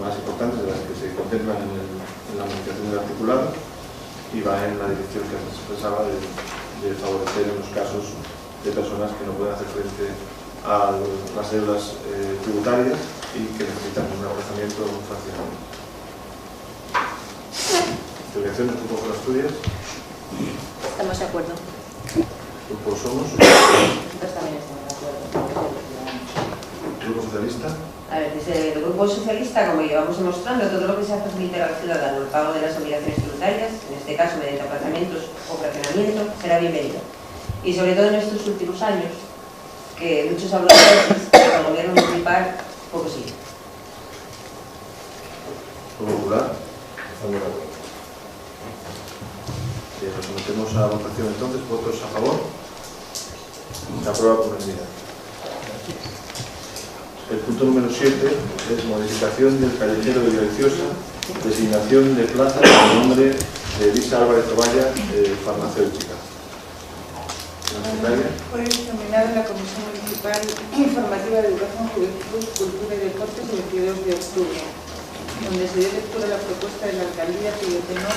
más importantes de las que se contemplan en la modificación del articulado y va en la dirección que se expresaba de favorecer en los casos de personas que no pueden hacer frente a las deudas tributarias y que necesitan un aplazamiento o un fraccionamiento. ¿Intervenciones del Grupo Asturias? Estamos de acuerdo. ¿Grupo Somos? Nosotros también estamos de acuerdo. ¿Grupo Socialista? A ver, desde el Grupo Socialista, como llevamos demostrando, todo lo que sea facilitar al ciudadano el pago de las obligaciones tributarias, en este caso mediante aplazamientos o fraccionamiento, será bienvenido. Y sobre todo en estos últimos años, que muchos hablan de que el gobierno municipal poco sigue. ¿Grupo Popular? Bien, nos sometemos a votación entonces. ¿Votos a favor? Se aprueba por unanimidad. El punto número 7 es modificación del callejero de Villaviciosa, designación de plaza con el nombre de Elisa Álvarez Ovalla, farmacéutica. Fue determinada en la Comisión Municipal Informativa de Educación, Juventud, Cultura y Deportes el 22 de octubre, donde se dio lectura a la propuesta de la alcaldía cuyo tenor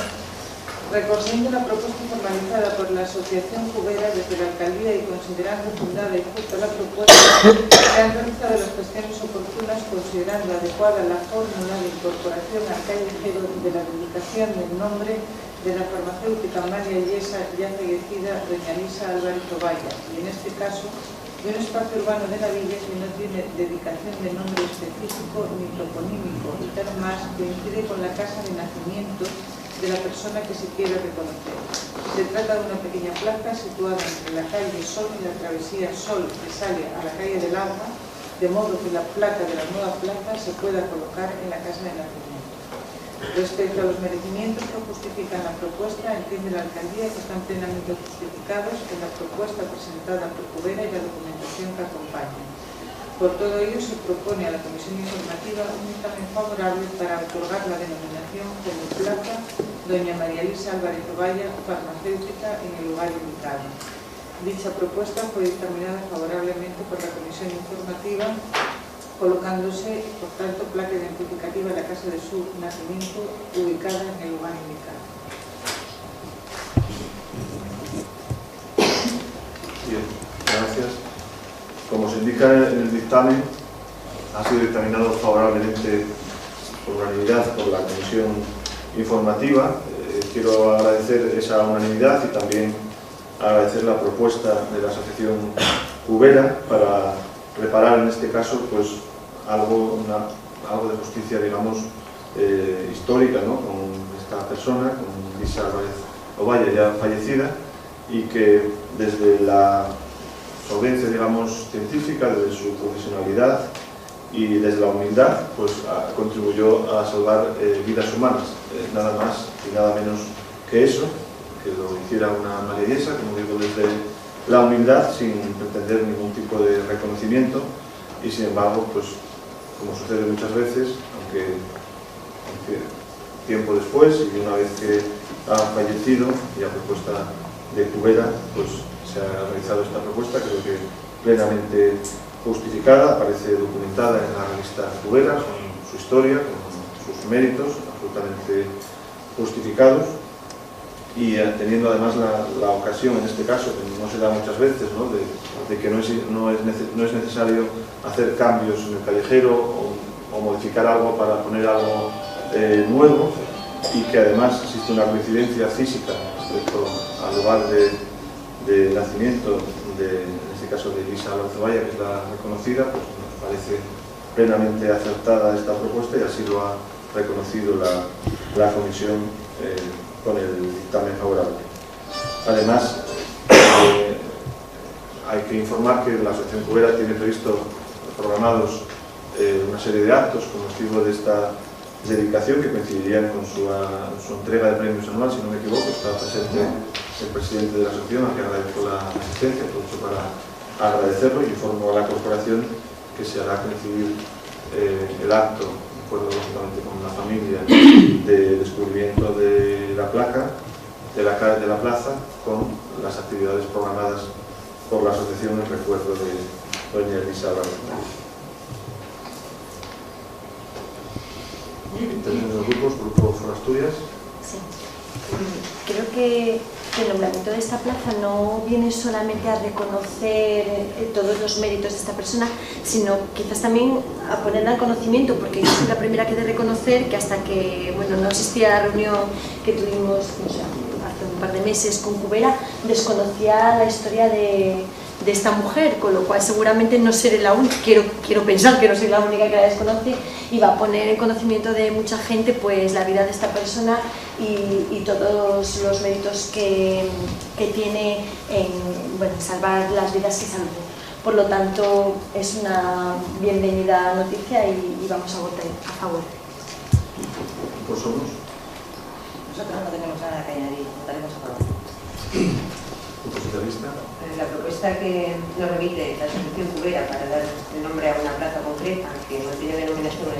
Reconociendo la propuesta formalizada por la Asociación Cubera desde la Alcaldía y considerando fundada y justa la propuesta, se han realizado las gestiones oportunas considerando adecuada la fórmula de incorporación al callejero de la dedicación del nombre de la farmacéutica María Yesa, ya fallecida, doña Lisa Álvarez Ovalla, y en este caso de un espacio urbano de la villa que no tiene dedicación de nombre específico ni toponímico, y tal más que incide con la casa de nacimiento de la persona que se quiere reconocer. Se trata de una pequeña plaza situada entre la calle Sol y la travesía Sol que sale a la calle del Agua, de modo que la placa de la nueva plaza se pueda colocar en la casa de nacimiento. Respecto a los merecimientos que justifican la propuesta, entiende la Alcaldía que están plenamente justificados en la propuesta presentada por Cubera y la documentación que acompaña. Por todo ello, se propone a la Comisión Informativa un dictamen favorable para otorgar la denominación como plaza Doña María Lisa Álvarez Ovalla, farmacéutica, en el lugar indicado. Dicha propuesta fue dictaminada favorablemente por la Comisión Informativa, colocándose, por tanto, placa identificativa de la casa de su nacimiento ubicada en el lugar indicado. Bien, gracias. Como se indica en el dictamen, ha sido dictaminado favorablemente por unanimidad por la Comisión Informativa. Quiero agradecer esa unanimidad y también agradecer la propuesta de la Asociación Cubera para reparar en este caso pues algo de justicia, digamos, histórica, ¿no?, con esta persona, con Lisa Álvarez Ovalla, ya fallecida, y que desde la solvencia, digamos, científica, desde su profesionalidad y desde la humildad, pues contribuyó a salvar vidas humanas, nada más y nada menos que eso, que lo hiciera una María Yesa, como digo, desde la humildad, sin pretender ningún tipo de reconocimiento, y sin embargo, pues como sucede muchas veces, aunque tiempo después y una vez que ha fallecido y a propuesta de Cubera, pues se ha realizado esta propuesta, creo que plenamente justificada, aparece documentada en la revista Cubera, con su historia, con sus méritos, absolutamente justificados, y teniendo además la ocasión, en este caso, que no se da muchas veces, ¿no?, de que no es necesario hacer cambios en el callejero o modificar algo para poner algo nuevo, y que además existe una coincidencia física respecto al lugar de nacimiento, en este caso de Lisa Álvarez Ovalla, que es la reconocida, pues nos parece plenamente acertada esta propuesta y así lo ha reconocido la Comisión con el dictamen favorable. Además, hay que informar que la Asociación Cubera tiene previsto programados una serie de actos con motivo de esta dedicación que coincidirían con su entrega de premios anual, si no me equivoco. Está presente el presidente de la asociación, a quien agradezco la asistencia, aprovecho para agradecerlo, y informo a la corporación que se hará coincidir el acto, de acuerdo lógicamente con la familia, de descubrimiento de la placa, de la plaza, con las actividades programadas por la asociación en recuerdo de doña Lisa Álvarez. Tenemos los grupos, Grupo For Asturias. Sí. Creo que el nombramiento de esta plaza no viene solamente a reconocer todos los méritos de esta persona, sino quizás también a poner al conocimiento, porque yo soy la primera que he de reconocer que hasta que no existía la reunión que tuvimos hace un par de meses con Cubera, desconocía la historia de esta mujer, con lo cual seguramente no seré la única, quiero pensar que no soy la única que la desconoce, y va a poner en conocimiento de mucha gente pues la vida de esta persona y todos los méritos que tiene en salvar las vidas que salvó. Por lo tanto, es una bienvenida noticia y vamos a votar a favor. ¿Por somos? Nosotros no tenemos nada que añadir, votaremos a favor. ¿Grupo Socialista? La propuesta que nos remite la Asociación Cubera para dar el nombre a una plaza concreta que no tiene denominación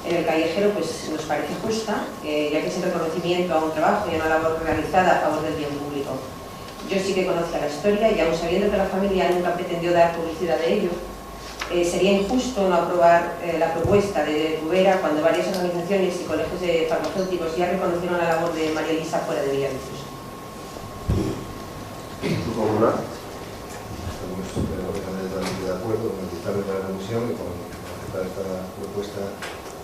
en el callejero, pues nos parece justa, ya que es un reconocimiento a un trabajo y a una labor realizada a favor del bien público. Yo sí que conozco la historia y aún sabiendo que la familia nunca pretendió dar publicidad de ello, sería injusto no aprobar la propuesta de Cubera cuando varias organizaciones y colegios de farmacéuticos ya reconocieron la labor de María Elisa fuera de Villaviciosa. Grupo Popular. Estamos totalmente de acuerdo con el dictamen de la comisión y con aceptar esta propuesta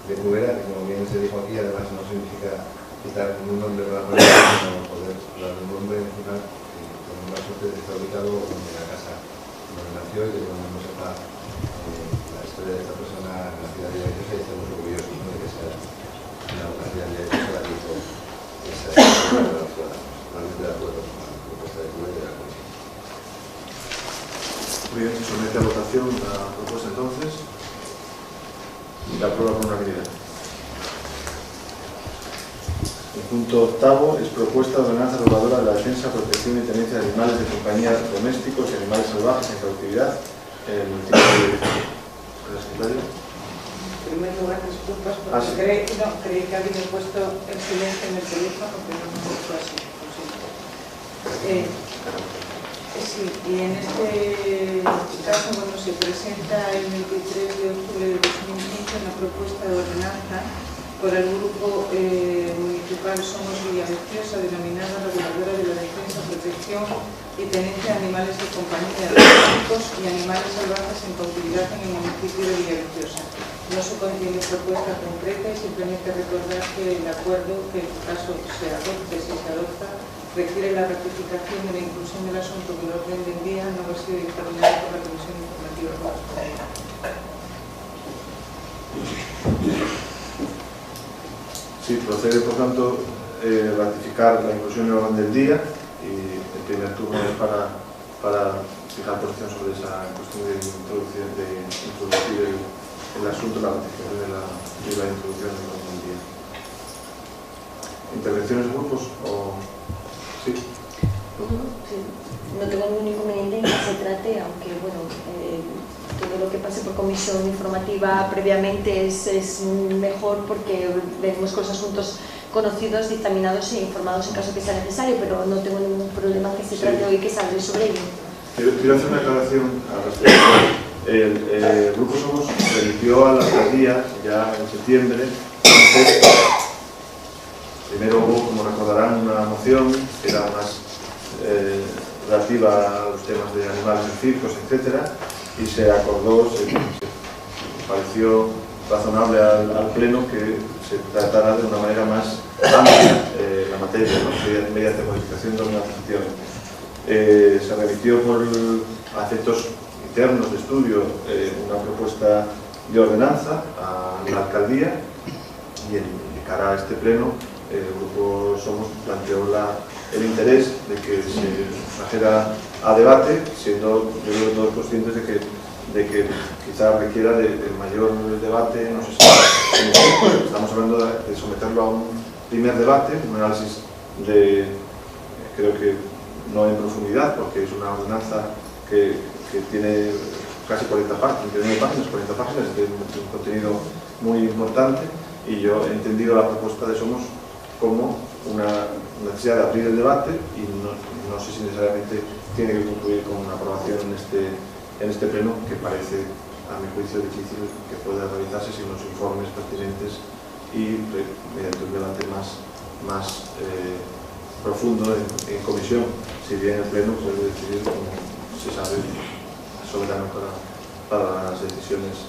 de Cubera, que como bien se dijo aquí, además no significa quitar ningún nombre de la propuesta, sino poder dar un nombre encima con una suerte de estar ubicado en la casa donde nació y que no sepa la historia de esta persona nacida de Villaviciosa y estamos orgullosos de que sea una nacida de Villaviciosa la que hizo esa historia de los ciudadanos. Totalmente de acuerdo con la propuesta de Cubera y de la comisión. Muy bien, se somete a votación la propuesta entonces y la aprueba con unanimidad. El punto octavo es propuesta de ordenanza reguladora de la defensa, protección y tenencia de animales de compañía domésticos y animales salvajes en cautividad. El secretario. En primer lugar, disculpas porque creí que había puesto el silencio en el teléfono, pero no me fue así. Sí, y en este caso, bueno, se presenta el 23 de octubre de 2015 una propuesta de ordenanza por el Grupo Municipal Somos Villaviciosa, denominada Reguladora de la Defensa, Protección y Tenencia de Animales de Compañía domésticos y Animales Salvajes en cautividad en el municipio de Villaviciosa. No se contiene propuesta concreta y simplemente recordar que el acuerdo, que en caso se adopte, si se adopta, requiere la ratificación y la inclusión del asunto en el orden del día, no ha sido dictaminado por la Comisión Informativa correspondiente. Sí, procede por tanto ratificar la inclusión en el orden del día y el primer turno es para fijar posición sobre esa cuestión de introducir el asunto, la ratificación de la introducción en el orden del día. ¿Intervenciones de grupos? Sí. No tengo ningún inconveniente en que se trate, aunque bueno, todo lo que pase por comisión informativa previamente es mejor porque veremos con los asuntos conocidos, dictaminados e informados en caso que sea necesario, pero no tengo ningún problema en que se trate hoy que se hable sobre ello. Quiero hacer una aclaración al respecto. El Grupo Somos remitió a la alcaldía ya en septiembre. Primero hubo, como recordarán, una moción que era más relativa a los temas de animales en circos, etc. Y se acordó, se pareció razonable al Pleno que se tratara de una manera más amplia la materia, ¿no? Mediante modificación de organización. Se remitió por efectos internos de estudio una propuesta de ordenanza a la alcaldía y de cara a este Pleno el Grupo Somos planteó el interés de que se trajera a debate, siendo yo creo todos conscientes de que quizá requiera de mayor debate, no sé si estamos hablando de someterlo a un primer debate, un análisis creo que no en profundidad, porque es una ordenanza que tiene casi 40 páginas, 40 páginas, de un contenido muy importante, y yo he entendido la propuesta de Somos como una necesidad de abrir el debate y no sé si necesariamente tiene que concluir con una aprobación en este Pleno, que parece, a mi juicio, difícil que pueda realizarse sin unos informes pertinentes y mediante un debate más profundo en comisión, si bien el Pleno puede decidir, como se sabe, soberano para las decisiones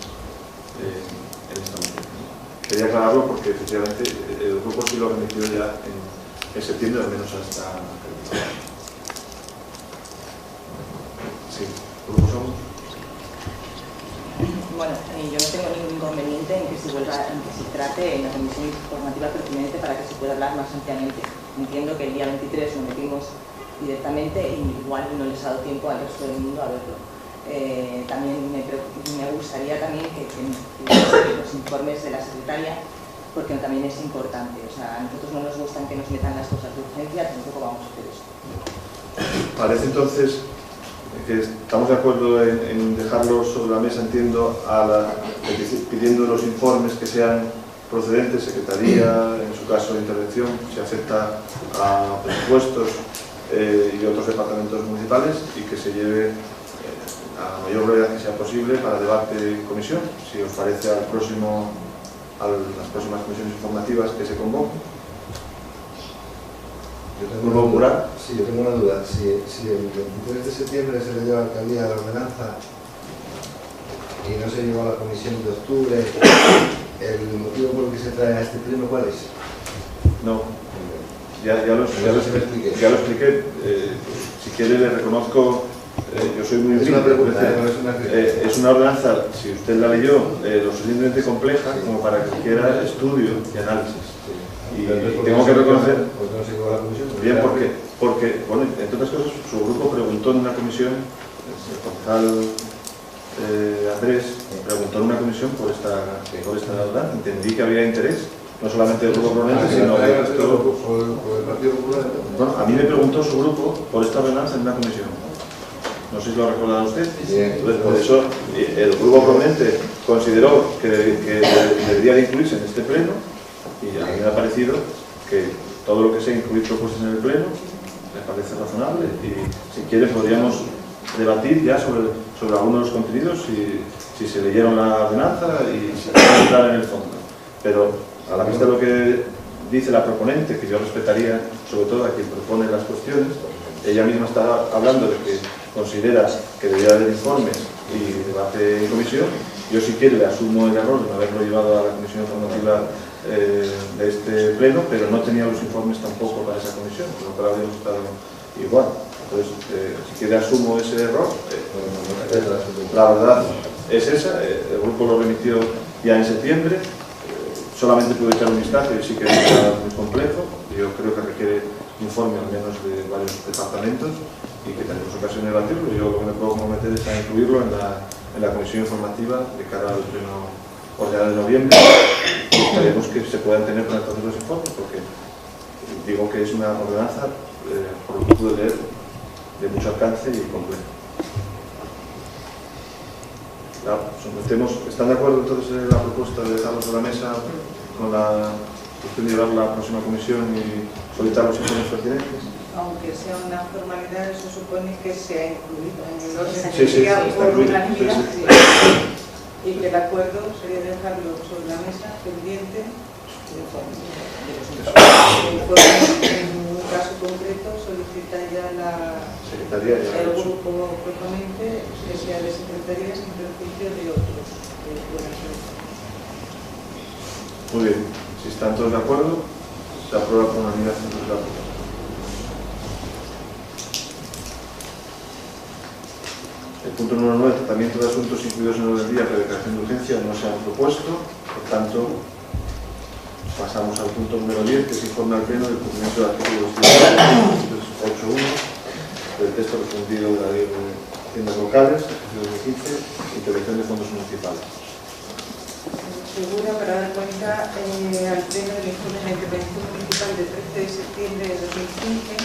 en esta materia. Quería aclararlo porque efectivamente el grupo sí lo remitió ya en septiembre, al menos hasta... Sí, ¿grupo Somos? Bueno, yo no tengo ningún inconveniente en que se trate en la comisión informativa pertinente para que se pueda hablar más ampliamente. Entiendo que el día 23 lo metimos directamente y igual no les ha dado tiempo al resto del mundo a verlo. También me gustaría también que los informes de la secretaria, porque también es importante. O sea, a nosotros no nos gustan que nos metan las cosas de urgencia, tampoco vamos a hacer eso. Parece entonces que estamos de acuerdo en dejarlo sobre la mesa, entiendo, pidiendo los informes que sean procedentes, Secretaría, en su caso de intervención, si afecta a presupuestos y otros departamentos municipales, y que se lleve a la mayor brevedad que sea posible para debate en comisión, si os parece a las próximas comisiones informativas que se convoquen. Yo tengo una duda. Si el 23 de septiembre se le dio a la alcaldía la ordenanza y no se llevó a la comisión de octubre, ¿el motivo por el que se trae a este pleno cuál es? No, ya lo expliqué. Si quiere le reconozco, yo soy muy es una pregunta, no es una crítica. Es una ordenanza, si usted la leyó, lo suficientemente compleja como para que requiera estudio y análisis. Y tengo que reconocer, no se llevó a la comisión. bien, porque, bueno, entre otras cosas, su grupo preguntó en una comisión, el concejal Andrés preguntó en una comisión por esta ordenanza. Entendí que había interés, no solamente del grupo proponente, sino del resto. ¿Por el Partido Popular? Bueno, a mí me preguntó su grupo por esta ordenanza en una comisión. No sé si lo recordará usted. Entonces, por eso el grupo proponente consideró que debería de incluirse en este pleno, y a mí me ha parecido que todo lo que sea incluir propuestas en el pleno me parece razonable, y si quiere podríamos debatir ya sobre algunos de los contenidos, si se leyeron la ordenanza y si quieren entrar en el fondo. Pero a la vista de lo que dice la proponente, que yo respetaría sobre todo a quien propone las cuestiones, ella misma está hablando de que considera que debería haber informes y debate en comisión. Yo, si quiere, le asumo el error de no haberlo llevado a la comisión informativa de este pleno, pero no tenía los informes tampoco para esa comisión, por lo cual habríamos estado igual. Entonces, si quiere, asumo ese error. La verdad es esa. El grupo lo remitió ya en septiembre. Solamente pude echar un vistazo y sí que era muy complejo. Yo creo que requiere informe al menos de varios departamentos y que tenemos ocasión de debatirlo. Yo lo que me puedo comprometer es a incluirlo en la comisión informativa de cara al pleno ordinario de noviembre. Y esperemos que se puedan tener con todos los informes, porque digo que es una ordenanza, por lo que pude leer, de mucho alcance y complejo. ¿Están de acuerdo entonces en la propuesta de dejarlo sobre la mesa con la cuestión de llevarlo a la próxima comisión y solicitar los informes pertinentes? Aunque sea una formalidad, eso supone que se ha incluido en el orden Sí, del día está por incluido. unanimidad, Sí. y que el acuerdo sería dejarlo sobre la mesa pendiente de informe. En un caso concreto solicita ya el grupo proponente que sea de secretaría sin perjuicio de otros que puedan ser. Muy bien, si están todos de acuerdo, se aprueba por unanimidad entonces la propuesta. El punto número 9, tratamiento de asuntos incluidos en el orden del día, pero de declaración de urgencia, no se han propuesto. Por tanto, pasamos al punto número 10, que es informe al pleno del cumplimiento del artículo 8.1 del texto respondido de la Ley de Haciendas Locales, ejercicio 2015, intervención de fondos municipales. Segura para dar cuenta al pleno del informe de la intervención municipal del 13 de septiembre de 2015,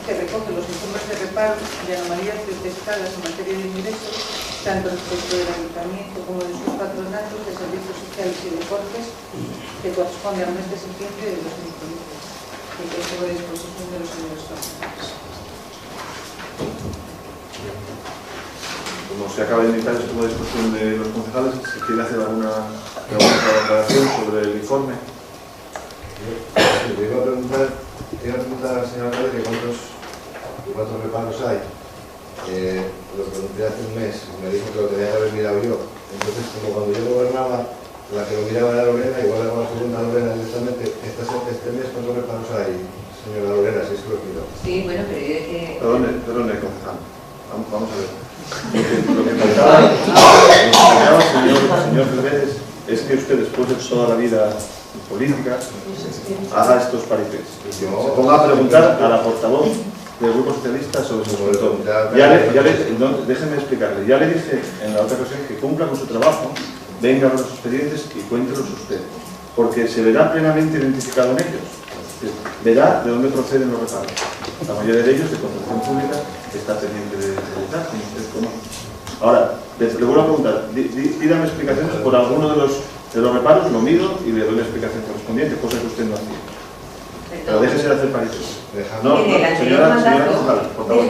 que recoge los informes de reparo de anomalías detectadas en materia de ingresos, tanto respecto del ayuntamiento como de sus patronatos de servicios sociales y deportes, que corresponde al mes de septiembre de 2015, y que tengo a disposición de los señores concejales. Como se acaba de indicar, estuvo a disposición de los concejales. Si quiere hacer alguna pregunta o aclaración sobre el informe. Le iba a preguntar al señor alcalde que cuántos reparos hay. Lo pregunté hace un mes, me dijo que lo tenía que haber mirado yo. Entonces, como cuando yo gobernaba, la que lo miraba era Lorena, igual era la segunda Lorena directamente. Este mes, ¿cuántos reparos hay, señora Lorena? Si es que lo pido. Sí, bueno, pero yo que... Perdone, concejal. Vamos a ver. Lo que planteaba señor Fernández es que usted, después de toda la vida política, haga estos paripés. Se ponga a preguntar a la portavoz del Grupo Socialista sobre su asunto. Déjeme explicarle. Ya le dije en la otra ocasión que cumpla con su trabajo, venga a los expedientes y cuéntelos usted, porque se verá plenamente identificado en ellos. Verá de dónde proceden los reparos. La mayoría de ellos de contratación pública está pendiente de editar, como usted conoce. Ahora, le vuelvo a preguntar, pídame explicaciones por alguno de los reparos, lo miro y le doy la explicación correspondiente, cosa que usted no hacía. Pero déjese de hacer pareces. No, señora, por favor,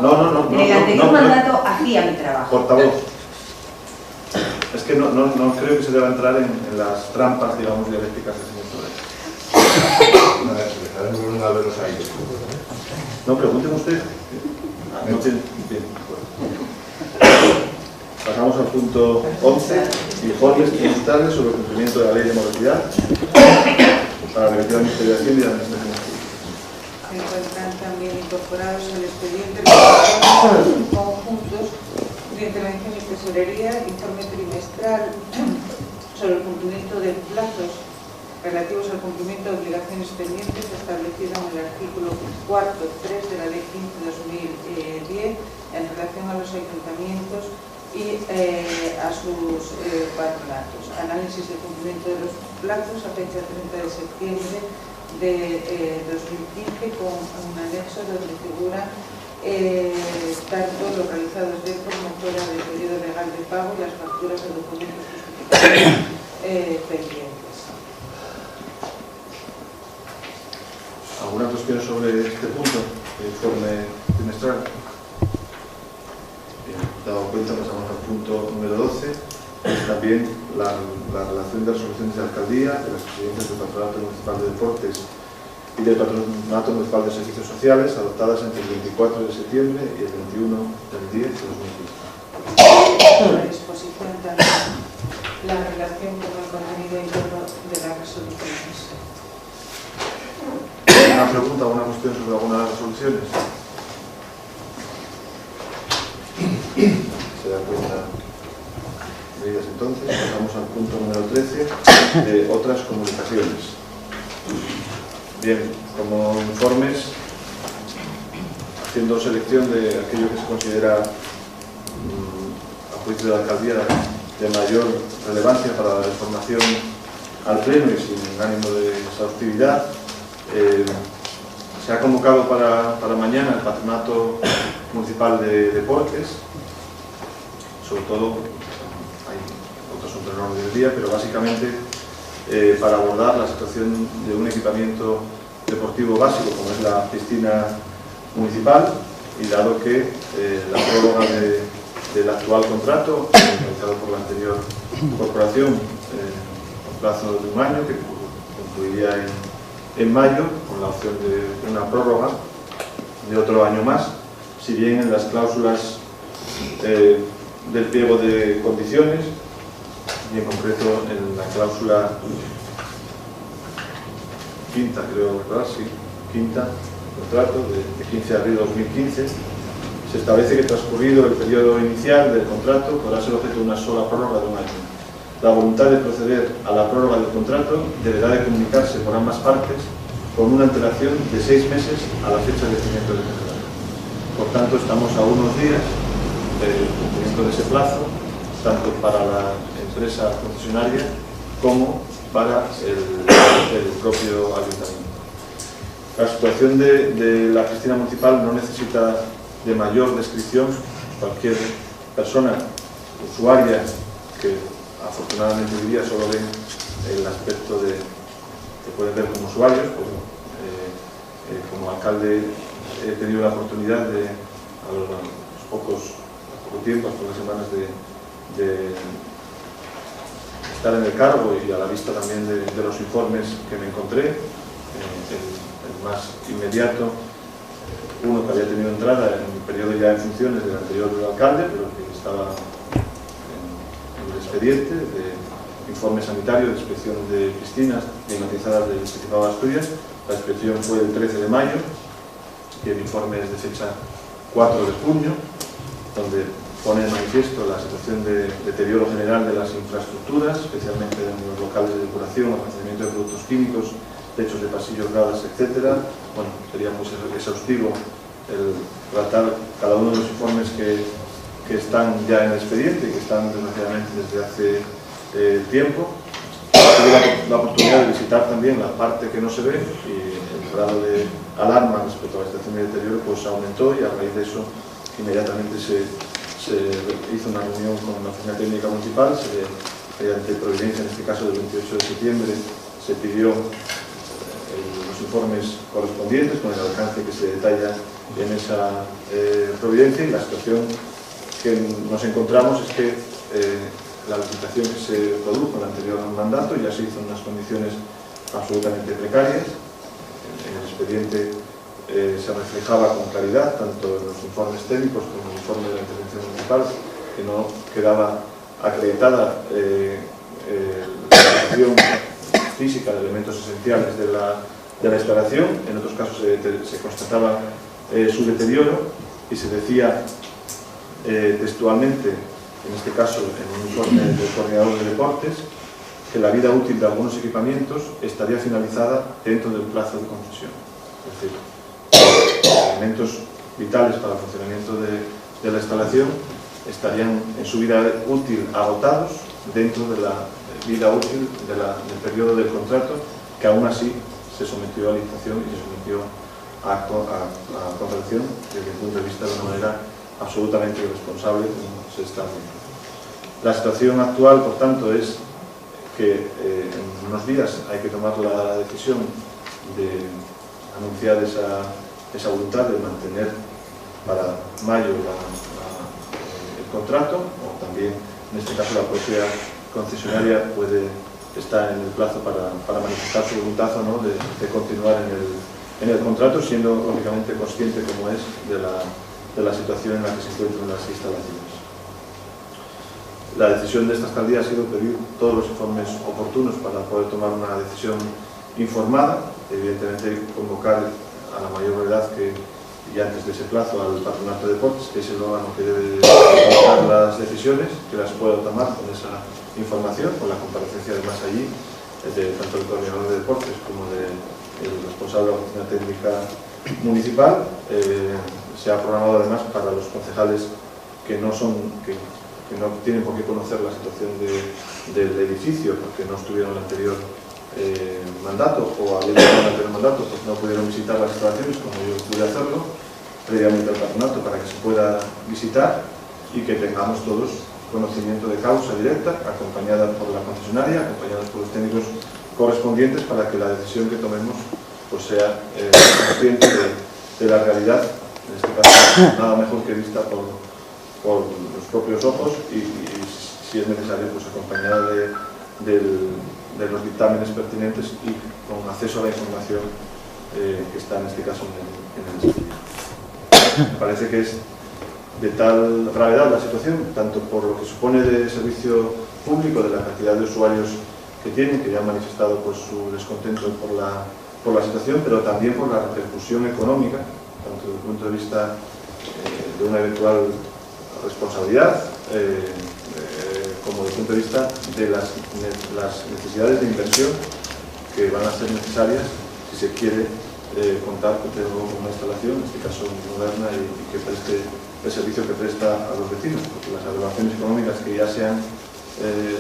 no. En el anterior mandato, a hacía mi trabajo. Portavoz. Es que no creo que se deba entrar en las trampas, digamos, dialécticas del señor Torres. Dejaremos a ver los aires. No, pregunten usted. No tiene... Bien, pasamos al punto 11, informes trimestrales sobre el cumplimiento de la ley de morosidad para la Dirección de Administración y de Administración Pública. Se encuentran también incorporados al expediente los conjuntos de intervención y tesorería, informe trimestral sobre el cumplimiento de plazos relativos al cumplimiento de obligaciones pendientes establecido en el artículo 4.3 de la Ley 15/2010 en relación a los ayuntamientos y a sus patronatos. Análisis del cumplimiento de los plazos a fecha 30 de septiembre de 2015 con un anexo donde figura tanto los realizados dentro como fuera del periodo legal de pago y las facturas de documentos justificados pendientes. ¿Alguna cuestión sobre este punto, el informe trimestral? Bien, dado cuenta, pasamos al punto número 12, que es también la relación de resoluciones de alcaldía, de las presidencias del Patronato Municipal de Deportes y del Patronato Municipal de Servicios Sociales, adoptadas entre el 24 de septiembre y el 21 del 10 de 2015. La disposición también la relación con el contenido interno de las resoluciones. ¿Alguna pregunta, alguna cuestión sobre alguna de las resoluciones? Se da cuenta de ellas entonces. Pasamos al punto número 13 de otras comunicaciones. Bien, como informes, haciendo selección de aquello que se considera a juicio de la alcaldía de mayor relevancia para la información al pleno y sin ánimo de exhaustividad, se ha convocado para mañana el Patronato Municipal de Deportes. Sobre todo, hay otros son en orden del día, pero básicamente para abordar la situación de un equipamiento deportivo básico como es la piscina municipal, y dado que la prórroga del actual contrato realizado por la anterior corporación con plazo de un año, que concluiría en mayo, con la opción de una prórroga de otro año más, si bien en las cláusulas del pliego de condiciones, y en concreto en la cláusula quinta, creo, ¿verdad? Sí, quinta, contrato de 15 de abril de 2015, se establece que transcurrido el periodo inicial del contrato podrá ser objeto de una sola prórroga de un año. La voluntad de proceder a la prórroga del contrato deberá de comunicarse por ambas partes con una antelación de 6 meses a la fecha de vencimiento del contrato. Por tanto, estamos a unos días del cumplimiento de ese plazo, tanto para la empresa concesionaria como para el propio ayuntamiento. La situación de la piscina municipal no necesita de mayor descripción. Cualquier persona usuaria que afortunadamente hoy día solo ven el aspecto que pueden ver como usuarios, pues, como alcalde he tenido la oportunidad de, a poco tiempo, a pocas semanas de estar en el cargo y a la vista también de los informes que me encontré, el más inmediato, uno que había tenido entrada en el periodo ya en funciones del anterior alcalde, pero que estaba en el expediente de informe sanitario de inspección de piscinas climatizadas del Principado de Asturias. La inspección fue el 13 de mayo y el informe es de fecha 4 de junio, donde pone de manifiesto la situación de deterioro general de las infraestructuras, especialmente en los locales de depuración, almacenamiento de productos químicos, techos de pasillos, gradas, etc. Bueno, sería muy exhaustivo el tratar cada uno de los informes que están ya en el expediente y que están desgraciadamente desde hace tiempo. Tuve la oportunidad de visitar también la parte que no se ve y el grado de alarma respecto a la situación de deterioro pues aumentó, y a raíz de eso inmediatamente se hizo una reunión con la Oficina Técnica Municipal, mediante providencia, en este caso del 28 de septiembre, se pidió los informes correspondientes con el alcance que se detalla en esa providencia, y la situación que nos encontramos es que la licitación que se produjo en el anterior mandato ya se hizo en unas condiciones absolutamente precarias. En el expediente se reflejaba con claridad, tanto en los informes técnicos como en el informe de la intervención municipal, que no quedaba acreditada la situación física de elementos esenciales de la instalación. En otros casos se constataba su deterioro y se decía textualmente, en este caso en un informe del coordinador de deportes, que la vida útil de algunos equipamientos estaría finalizada dentro del plazo de concesión. Es decir, elementos vitales para el funcionamiento de la instalación estarían en su vida útil agotados dentro de la vida útil del periodo del contrato, que aún así se sometió a licitación y se sometió a contratación desde el punto de vista de una manera absolutamente irresponsable, como se está haciendo. La situación actual, por tanto, es que en unos días hay que tomar la decisión de anunciar esa voluntad de mantener para mayo el contrato, o también, en este caso, la propia concesionaria puede estar en el plazo para manifestar su voluntad o no de continuar en el contrato, siendo lógicamente consciente, como es, de la situación en la que se encuentran las instalaciones. La decisión de esta alcaldía ha sido pedir todos los informes oportunos para poder tomar una decisión informada, evidentemente convocar a la mayor brevedad y antes de ese plazo al Patronato de Deportes, que es el órgano que debe tomar las decisiones, que las pueda tomar con esa información, con la comparecencia además allí de tanto el coordinador de deportes como del responsable de la oficina técnica municipal. Se ha programado además para los concejales que no tienen por qué conocer la situación del edificio porque no estuvieron en el anterior mandato o habiendo en el anterior mandato pues no pudieron visitar las instalaciones como yo pude hacerlo previamente al patronato para que se pueda visitar y que tengamos todos conocimiento de causa directa acompañada por la concesionaria, acompañados por los técnicos correspondientes para que la decisión que tomemos pues sea consciente de la realidad, en este caso nada mejor que vista por los propios ojos y si es necesario pues acompañada de los dictámenes pertinentes y con acceso a la información que está en este caso en el expediente. Me parece que es de tal gravedad la situación, tanto por lo que supone de servicio público, de la cantidad de usuarios que tienen, que ya han manifestado pues, su descontento por la situación, pero también por la repercusión económica, tanto desde el punto de vista de una eventual responsabilidad, como desde el punto de vista de las necesidades de inversión que van a ser necesarias si se quiere contar con una instalación, en este caso moderna, y que preste el servicio que presta a los vecinos, porque las evaluaciones económicas que ya se han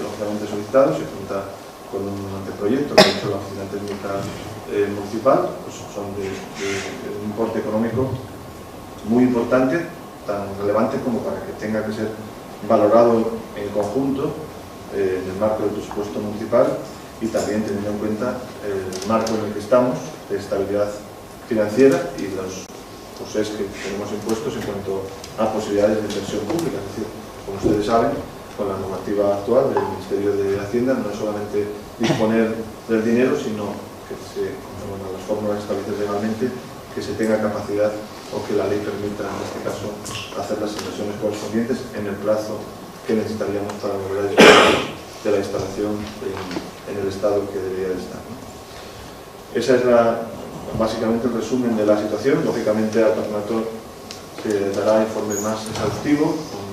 lógicamente solicitado, se cuenta con un anteproyecto que ha hecho la oficina técnica municipal, pues son de un importe económico muy importante, tan relevante como para que tenga que ser valorado en conjunto en el marco del presupuesto municipal y también teniendo en cuenta el marco en el que estamos de estabilidad financiera y los costes que tenemos impuestos en cuanto a posibilidades de inversión pública. Es decir, como ustedes saben, con la normativa actual del Ministerio de Hacienda no es solamente disponer del dinero, sino que conforme a las fórmulas establecidas legalmente, que se tenga capacidad o que la ley permita, en este caso, hacer las inversiones correspondientes en el plazo que necesitaríamos para volver a disponer de la instalación en el estado que debería de estar. Esa es básicamente el resumen de la situación. Lógicamente al patronato se dará informe más exhaustivo, con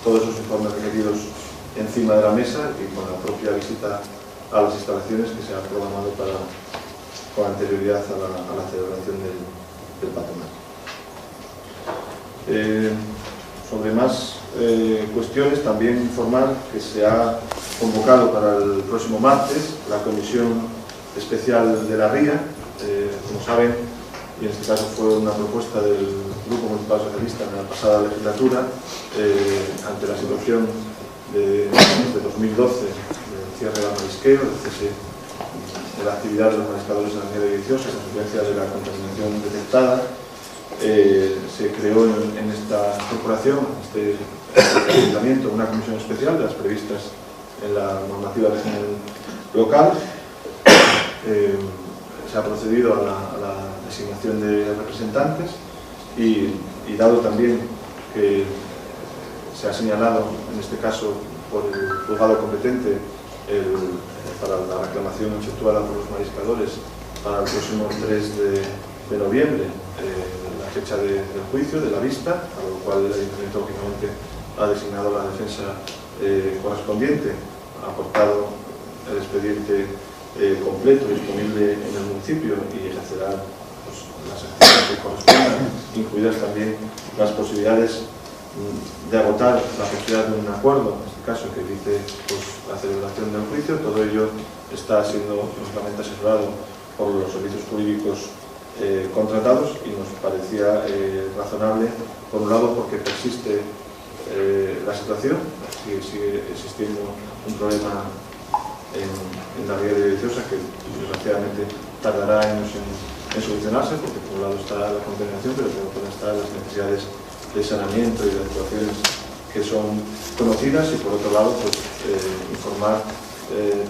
todos esos informes requeridos encima de la mesa y con la propia visita a las instalaciones que se ha programado con anterioridad a la celebración del patronato. Sobre más cuestiones, también informar que se ha convocado para el próximo martes la Comisión Especial de la Ría. Como saben, y en este caso fue una propuesta del Grupo Municipal Socialista en la pasada legislatura, ante la situación de 2012 del cierre del marisqueo, del cese de la actividad de los mariscadores en la nieve viciosa, en consecuencia de la contaminación detectada, se creó en esta corporación, este ayuntamiento, una comisión especial de las previstas en la normativa regional local. Se ha procedido a la designación de representantes y dado también que se ha señalado, en este caso por el juzgado competente, para la reclamación efectuada por los mariscadores para el próximo 3 de noviembre, la fecha del juicio, de la vista, a lo cual el Ayuntamiento lógicamente ha designado la defensa correspondiente, ha aportado el expediente completo disponible en el municipio y ejercerá pues, las acciones que correspondan, incluidas también las posibilidades de agotar la posibilidad de un acuerdo, en este caso que dice pues, la celebración del juicio. Todo ello está siendo lógicamente asesorado por los servicios jurídicos contratados y nos parecía razonable, por un lado porque persiste la situación, sigue existiendo un problema en la ría de Villaviciosa que desgraciadamente tardará años en solucionarse, porque por un lado está la contaminación, pero por otro lado están las necesidades de saneamiento y de actuaciones que son conocidas, y por otro lado pues, informar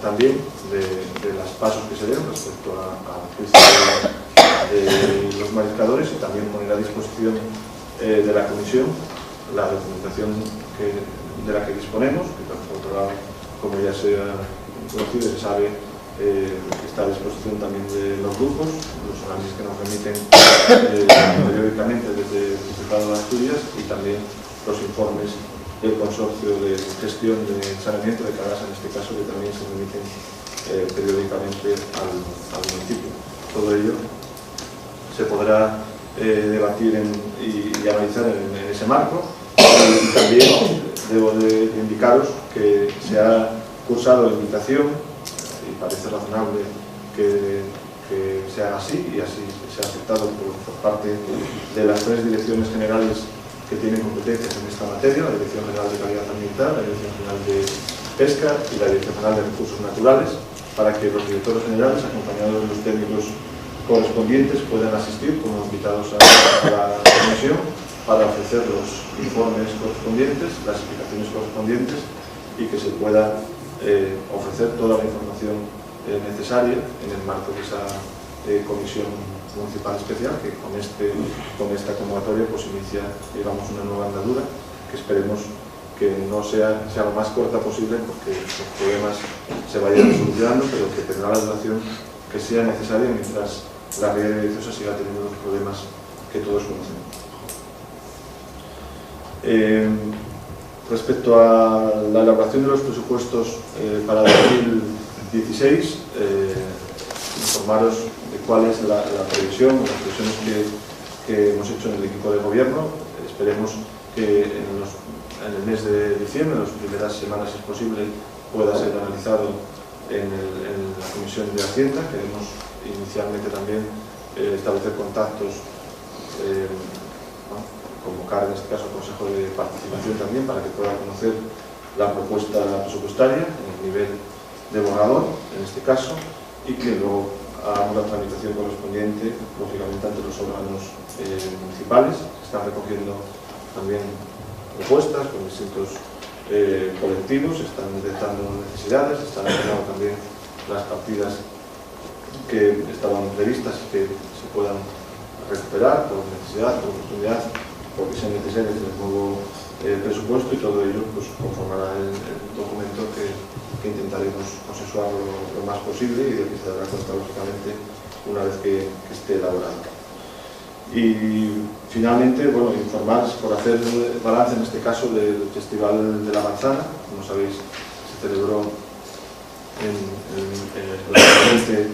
también de los pasos que se den respecto al juicio de los mariscadores, y también poner a disposición de la comisión la documentación de la que disponemos, que por otro lado, como ya se ha conocido, se sabe que está a disposición también de los grupos, los análisis que nos remiten periódicamente desde el Principado de Asturias, y también los informes del consorcio de gestión de saneamiento de Cagas, en este caso, que también se remiten periódicamente al municipio. Todo ello se podrá debatir y analizar en ese marco. Y también debo de indicaros que se ha cursado la invitación, y parece razonable que se haga así, y así se ha aceptado por parte de las 3 direcciones generales que tienen competencias en esta materia: la Dirección General de Calidad Ambiental, la Dirección General de Pesca y la Dirección General de Recursos Naturales, para que los directores generales, acompañados de los técnicos correspondientes, puedan asistir como invitados a la comisión para ofrecer los informes correspondientes, las explicaciones correspondientes, y que se pueda ofrecer toda la información necesaria en el marco de esa comisión municipal especial, que con esta convocatoria pues inicia, digamos, una nueva andadura que esperemos que no sea lo más corta posible, porque los problemas se vayan solucionando, pero que tendrá la duración que sea necesaria mientras la ría de Villaviciosa siga teniendo los problemas que todos conocemos. Respecto a la elaboración de los presupuestos para 2016, informaros de cuál es la previsión, las previsiones que hemos hecho en el equipo de gobierno. Esperemos que en el mes de diciembre, en las primeras semanas, si es posible, pueda ser analizado en la Comisión de Hacienda. Queremos inicialmente también establecer contactos, convocar en este caso el Consejo de Participación también, para que pueda conocer la propuesta presupuestaria en el nivel de borrador, en este caso, y que luego hagamos la tramitación correspondiente, lógicamente, ante los órganos municipales. Se están recogiendo también propuestas con distintos colectivos, se están detectando necesidades, se están detectando también las partidas que estaban previstas y que se puedan recuperar por necesidad, por oportunidad, porque sean necesarias del nuevo presupuesto, y todo ello pues, conformará el documento que intentaremos consensuar lo más posible, y del que se dará cuenta, lógicamente, una vez que esté elaborado. Y finalmente, bueno, informar, por hacer balance en este caso del Festival de la Manzana. Como sabéis, se celebró el 20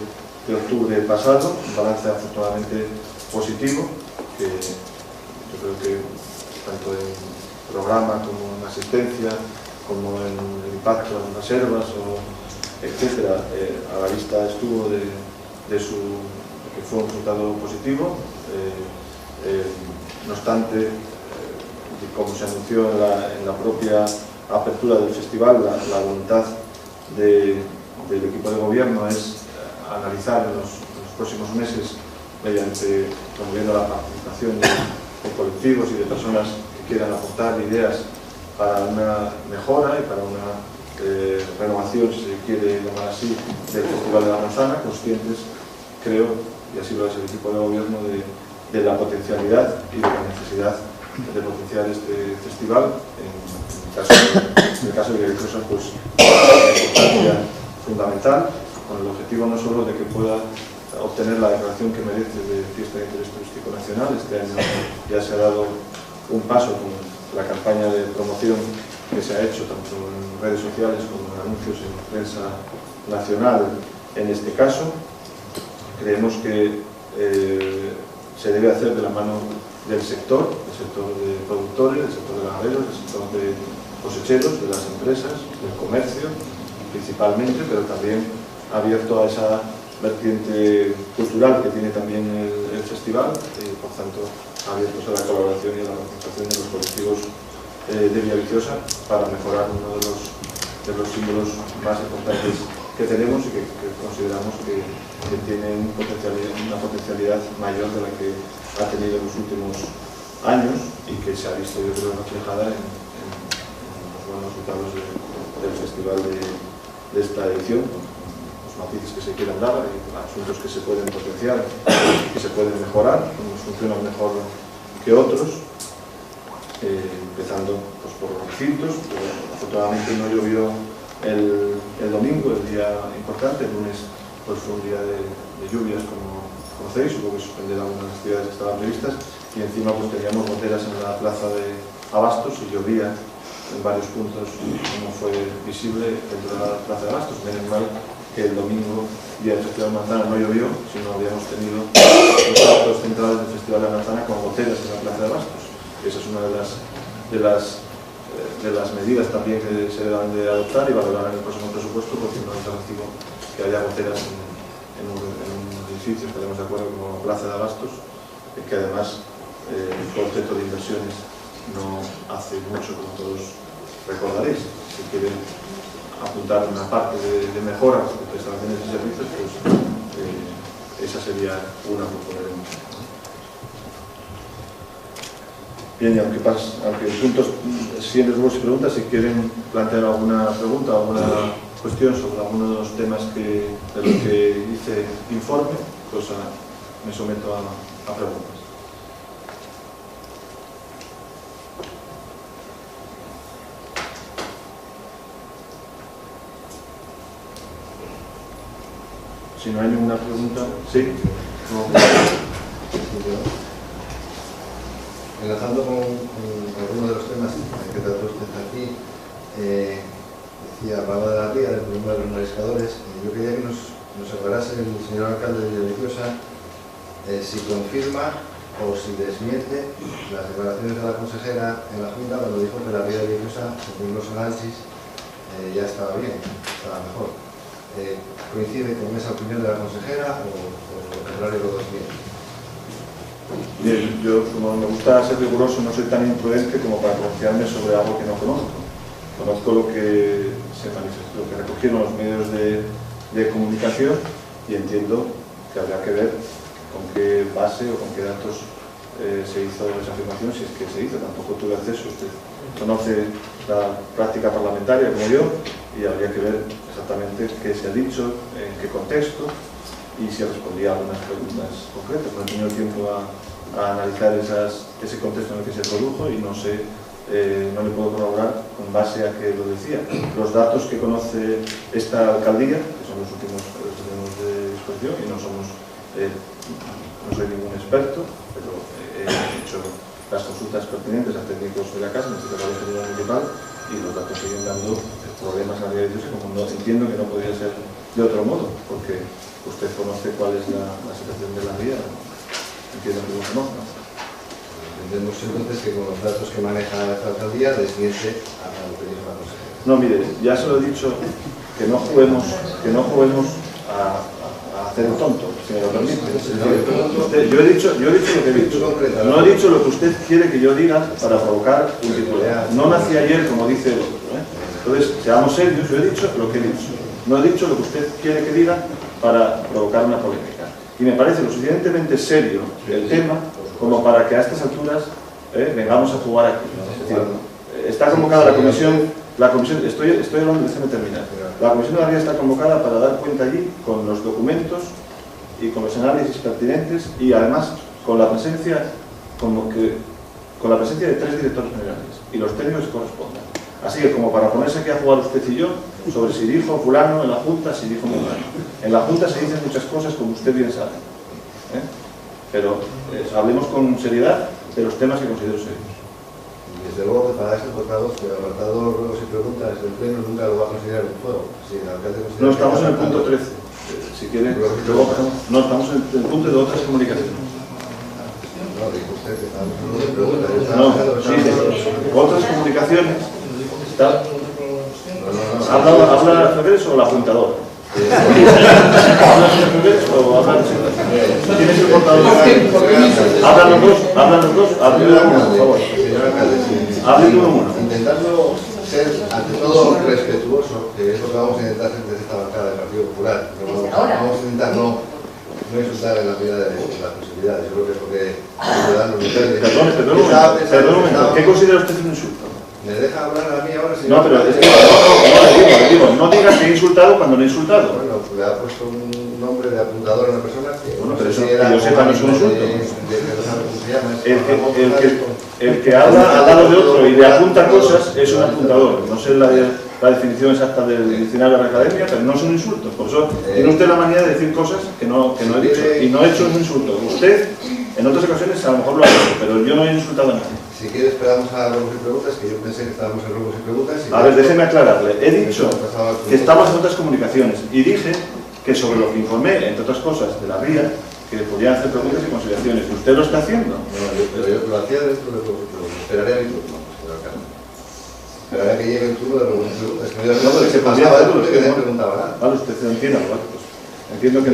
de octubre pasado, un balance afortunadamente positivo, que yo creo que tanto en programa como en asistencia, como en el impacto en reservas, etcétera, a la vista estuvo de que fue un resultado positivo. No obstante, como se anunció en la propia apertura del festival, la voluntad del equipo de gobierno es analizar en los próximos meses mediante promoviendo la participación de colectivos y de personas que quieran aportar ideas para una mejora y para una renovación, si se quiere llamar así, del Festival de la Manzana, conscientes, creo, y así lo es el equipo de gobierno, de la potencialidad y de la necesidad de potenciar este festival. En el caso de Villaviciosa, pues una importancia fundamental, con el objetivo no solo de que pueda obtener la declaración que merece de Fiesta de Interés Turístico Nacional. Este año ya se ha dado un paso con la campaña de promoción que se ha hecho tanto en redes sociales como en anuncios en prensa nacional. En este caso, creemos que se debe hacer de la mano del sector de productores, del sector de ganaderos, del sector de cosecheros, de las empresas, del comercio principalmente, pero también abierto a esa vertiente cultural que tiene también el festival, por tanto abiertos a la colaboración y a la participación de los colectivos de Villaviciosa para mejorar uno de los símbolos más importantes que tenemos y que consideramos que tiene una potencialidad mayor de la que ha tenido en los últimos años y que se ha visto, yo creo, reflejada en los buenos resultados del festival de esta edición. Matices que se quieran dar, hay asuntos que se pueden potenciar, que se pueden mejorar, unos funcionan mejor que otros, empezando pues, por los recintos. Afortunadamente no llovió el domingo, el día importante. El lunes pues, fue un día de lluvias, como conocéis, hubo que suspender algunas actividades que estaban previstas, y encima pues, teníamos goteras en la plaza de Abastos y llovía en varios puntos, como fue visible dentro de la plaza de Abastos. Menos mal que el domingo, día del Festival de Manzana, no llovió, sino habíamos tenido los actos centrales del Festival de Manzana con goteras en la plaza de Abastos. Esa es una de las medidas también que se deben de adoptar y valorar en el próximo presupuesto, porque no es recibo que haya goteras en un edificio, estaremos de acuerdo, como Plaza de Abastos, que además fue objeto de inversiones no hace mucho, como todos recordaréis. Si quieren apuntar una parte de mejora de prestaciones y servicios, pues esa sería una que poneremos. Bien, y aunque puntos siguientes luego se pregunta, si quieren plantear alguna pregunta o alguna cuestión sobre alguno de los temas de los que hice informe, pues me someto a preguntas. Si no hay ninguna pregunta, sí. No. Enlazando con algunos de los temas que trató usted aquí, decía, hablaba de la ría, del problema de los mariscadores. Yo quería que nos aclarase el señor alcalde de Villaviciosa si confirma o si desmiente las declaraciones de la consejera en la Junta cuando dijo que la ría de Villaviciosa, según los análisis, ya estaba bien, estaba mejor. ¿Coincide con esa opinión de la consejera o lo contrario lo desmiente? Bien, yo, como me gusta ser riguroso, no soy tan imprudente como para pronunciarme sobre algo que no conozco. Conozco lo que se manifestó, lo que recogieron los medios de comunicación, y entiendo que habrá que ver con qué base o con qué datos se hizo esa afirmación, si es que se hizo. Tampoco tuve acceso, usted conoce la práctica parlamentaria como yo, y habría que ver exactamente qué se ha dicho, en qué contexto, y si respondía a algunas preguntas concretas. No he tenido tiempo a analizar ese contexto en el que se produjo y no sé, no le puedo colaborar con base a que lo decía. Los datos que conoce esta alcaldía, que son los últimos que tenemos de disposición, y no soy ningún experto, pero he hecho las consultas pertinentes a técnicos de la casa, en este caso la General Municipal, y los datos siguen dando problemas a día de hoy, como no entiendo que no podría ser de otro modo, porque usted conoce cuál es la situación de la ría, entiendo que lo conoce. Entendemos entonces que con los datos que maneja esta alcaldía desmiente a lo que dijo la consejera. No, mire, ya se lo he dicho, que no juguemos a hacer el tonto, si me lo permite. Yo he dicho lo que he dicho. No he dicho lo que usted quiere que yo diga para provocar un titular. No nací ayer, como dice el otro. Entonces, seamos serios, yo he dicho lo que he dicho. No he dicho lo que usted quiere que diga para provocar una polémica. Y me parece lo suficientemente serio el tema como para que a estas alturas vengamos a jugar aquí. Es decir, está convocada la comisión, estoy hablando, déjeme terminar. La comisión de la ría está convocada para dar cuenta allí con los documentos y con los análisis pertinentes y además con la presencia de 3 directores generales y los técnicos que correspondan. Así que como para ponerse aquí a jugar usted y yo sobre si dijo fulano en la Junta, si dijo fulano. En la Junta se dicen muchas cosas como usted bien sabe. Pero hablemos con seriedad de los temas que considero serios. Desde luego que para este portavoz, que el apartado de ruegos y preguntas del Pleno nunca lo va a considerar un juego. Si el alcalde considera no, estamos en el punto 13. Si quiere, luego pasamos. No, estamos en el punto de otras comunicaciones. No, dijo usted que estábamos en ruegos y preguntas. No, sí, otras comunicaciones. ¿Habla al revés o la apuntadora? ¿Habla al revés o habla al revés? ¿Tienes el portador? Hablan los dos, hable uno, por favor. Hable uno. Intentando ser, ante todo, respetuoso, que es lo que vamos a intentar hacer desde esta bancada del Partido Popular. Vamos a intentar no insultar en la medida de las posibilidades. Yo creo que es lo que los ciudadanos nos piden. Perdón un momento. ¿Qué considera usted un insulto? ¿Me deja hablar a mí ahora? No, pero es que le digo, no digas que he insultado cuando no he insultado. Bueno, le ha puesto un nombre de apuntador a una persona que... Bueno, pero eso, que yo sepa, no es un insulto. El que habla al lado de otro y le apunta cosas es un apuntador. No sé la definición exacta del diccionario de la academia, pero no es un insulto. Por eso tiene usted la manía de decir cosas que no he dicho. Y no he hecho un insulto. Usted, en otras ocasiones, a lo mejor lo ha hecho, pero yo no he insultado a nadie. Si quiere, esperamos a ruegos y preguntas, que yo pensé que estábamos en ruegos y preguntas. A ver, déjeme aclararle. He dicho que estamos en otras comunicaciones y dije que sobre lo que informé, entre otras cosas, de la ría, que podían hacer preguntas y consideraciones. ¿Usted lo está haciendo? No, yo lo hacía dentro de ruegos y preguntas. Esperaré a mi turno, señor alcalde. Esperaré a que llegue el turno de ruegos y preguntas. Que me dio que se pasaba de turno y que no preguntaba nada. Vale, usted se entienda, ¿vale? Pues entiendo que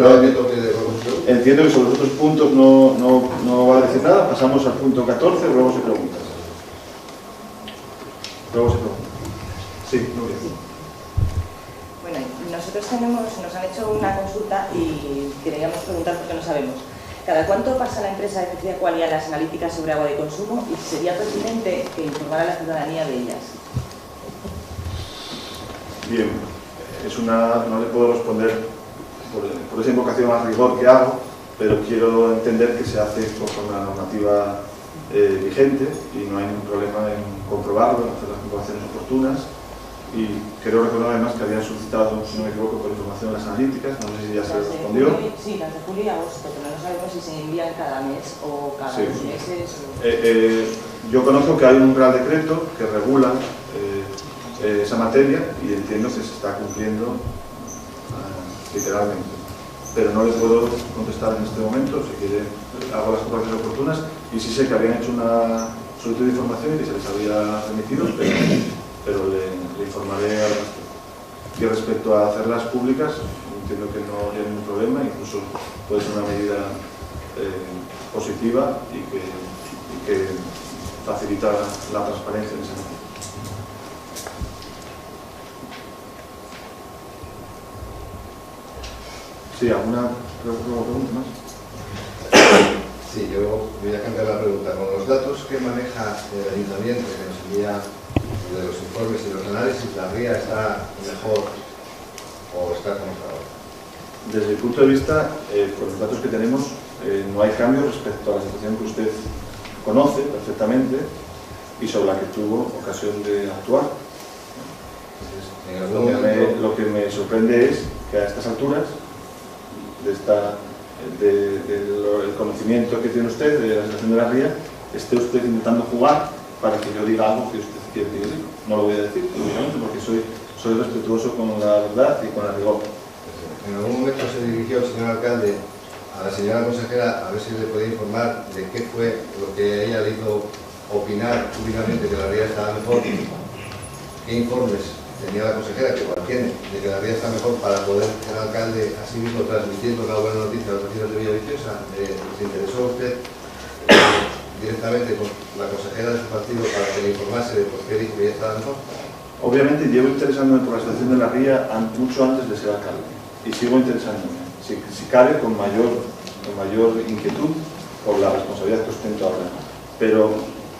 entiendo que sobre los otros puntos no va a decir nada. Pasamos al punto 14, ruegos y preguntas. Ruegos y preguntas. Sí, Nuria. Bueno, nosotros nos han hecho una consulta y queríamos preguntar porque no sabemos. ¿Cada cuánto pasa la empresa de Electricidad Equalia las analíticas sobre agua de consumo y sería pertinente que informara a la ciudadanía de ellas? Bien, no le puedo responder por esa invocación a rigor que hago, pero quiero entender que se hace conforme a la normativa vigente y no hay ningún problema en comprobarlo, en hacer las comprobaciones oportunas. Y quiero recordar además que habían solicitado, si no me equivoco, por información de las analíticas, no sé si ya se respondió. Sí, las de julio y agosto, pero no sabemos si se envían cada mes o cada 2 meses. Yo conozco que hay un real decreto que regula esa materia y entiendo que se está cumpliendo literalmente. Pero no le puedo contestar en este momento, si quiere hago las comprobaciones oportunas y sí sé que habían hecho una solicitud de información y que se les había remitido, pero le informaré al respecto. Y respecto a hacerlas públicas, entiendo que no hay ningún problema, incluso puede ser una medida positiva y que facilita la transparencia en ese sentido. Sí, ¿alguna pregunta más? Sí, yo voy a cambiar la pregunta. Con los datos que maneja el ayuntamiento, que nos envía de los informes y los análisis, ¿la ría está mejor o está como está ahora? Desde mi punto de vista, con los datos que tenemos, no hay cambio respecto a la situación que usted conoce perfectamente y sobre la que tuvo ocasión de actuar. Entonces, lo que me sorprende es que a estas alturas del conocimiento que tiene usted de la situación de la ría, esté usted intentando jugar para que yo diga algo que usted quiere que yo diga. No lo voy a decir, obviamente, porque soy respetuoso con la verdad y con el rigor. En algún momento se dirigió el señor alcalde a la señora consejera a ver si le podía informar de qué fue lo que ella le hizo opinar públicamente que la ría estaba mejor, qué informes tenía la consejera, que igual tiene, de que la ría está mejor para poder el alcalde así mismo transmitiendo una buena noticia a los vecinos de Villaviciosa. ¿Se interesó usted directamente con la consejera de su partido para que le informase de por qué dijo que ella estaba mejor? Obviamente llevo interesándome por la situación de la ría mucho antes de ser alcalde y sigo interesándome, si cabe con mayor mayor inquietud por la responsabilidad que ostento ahora. Pero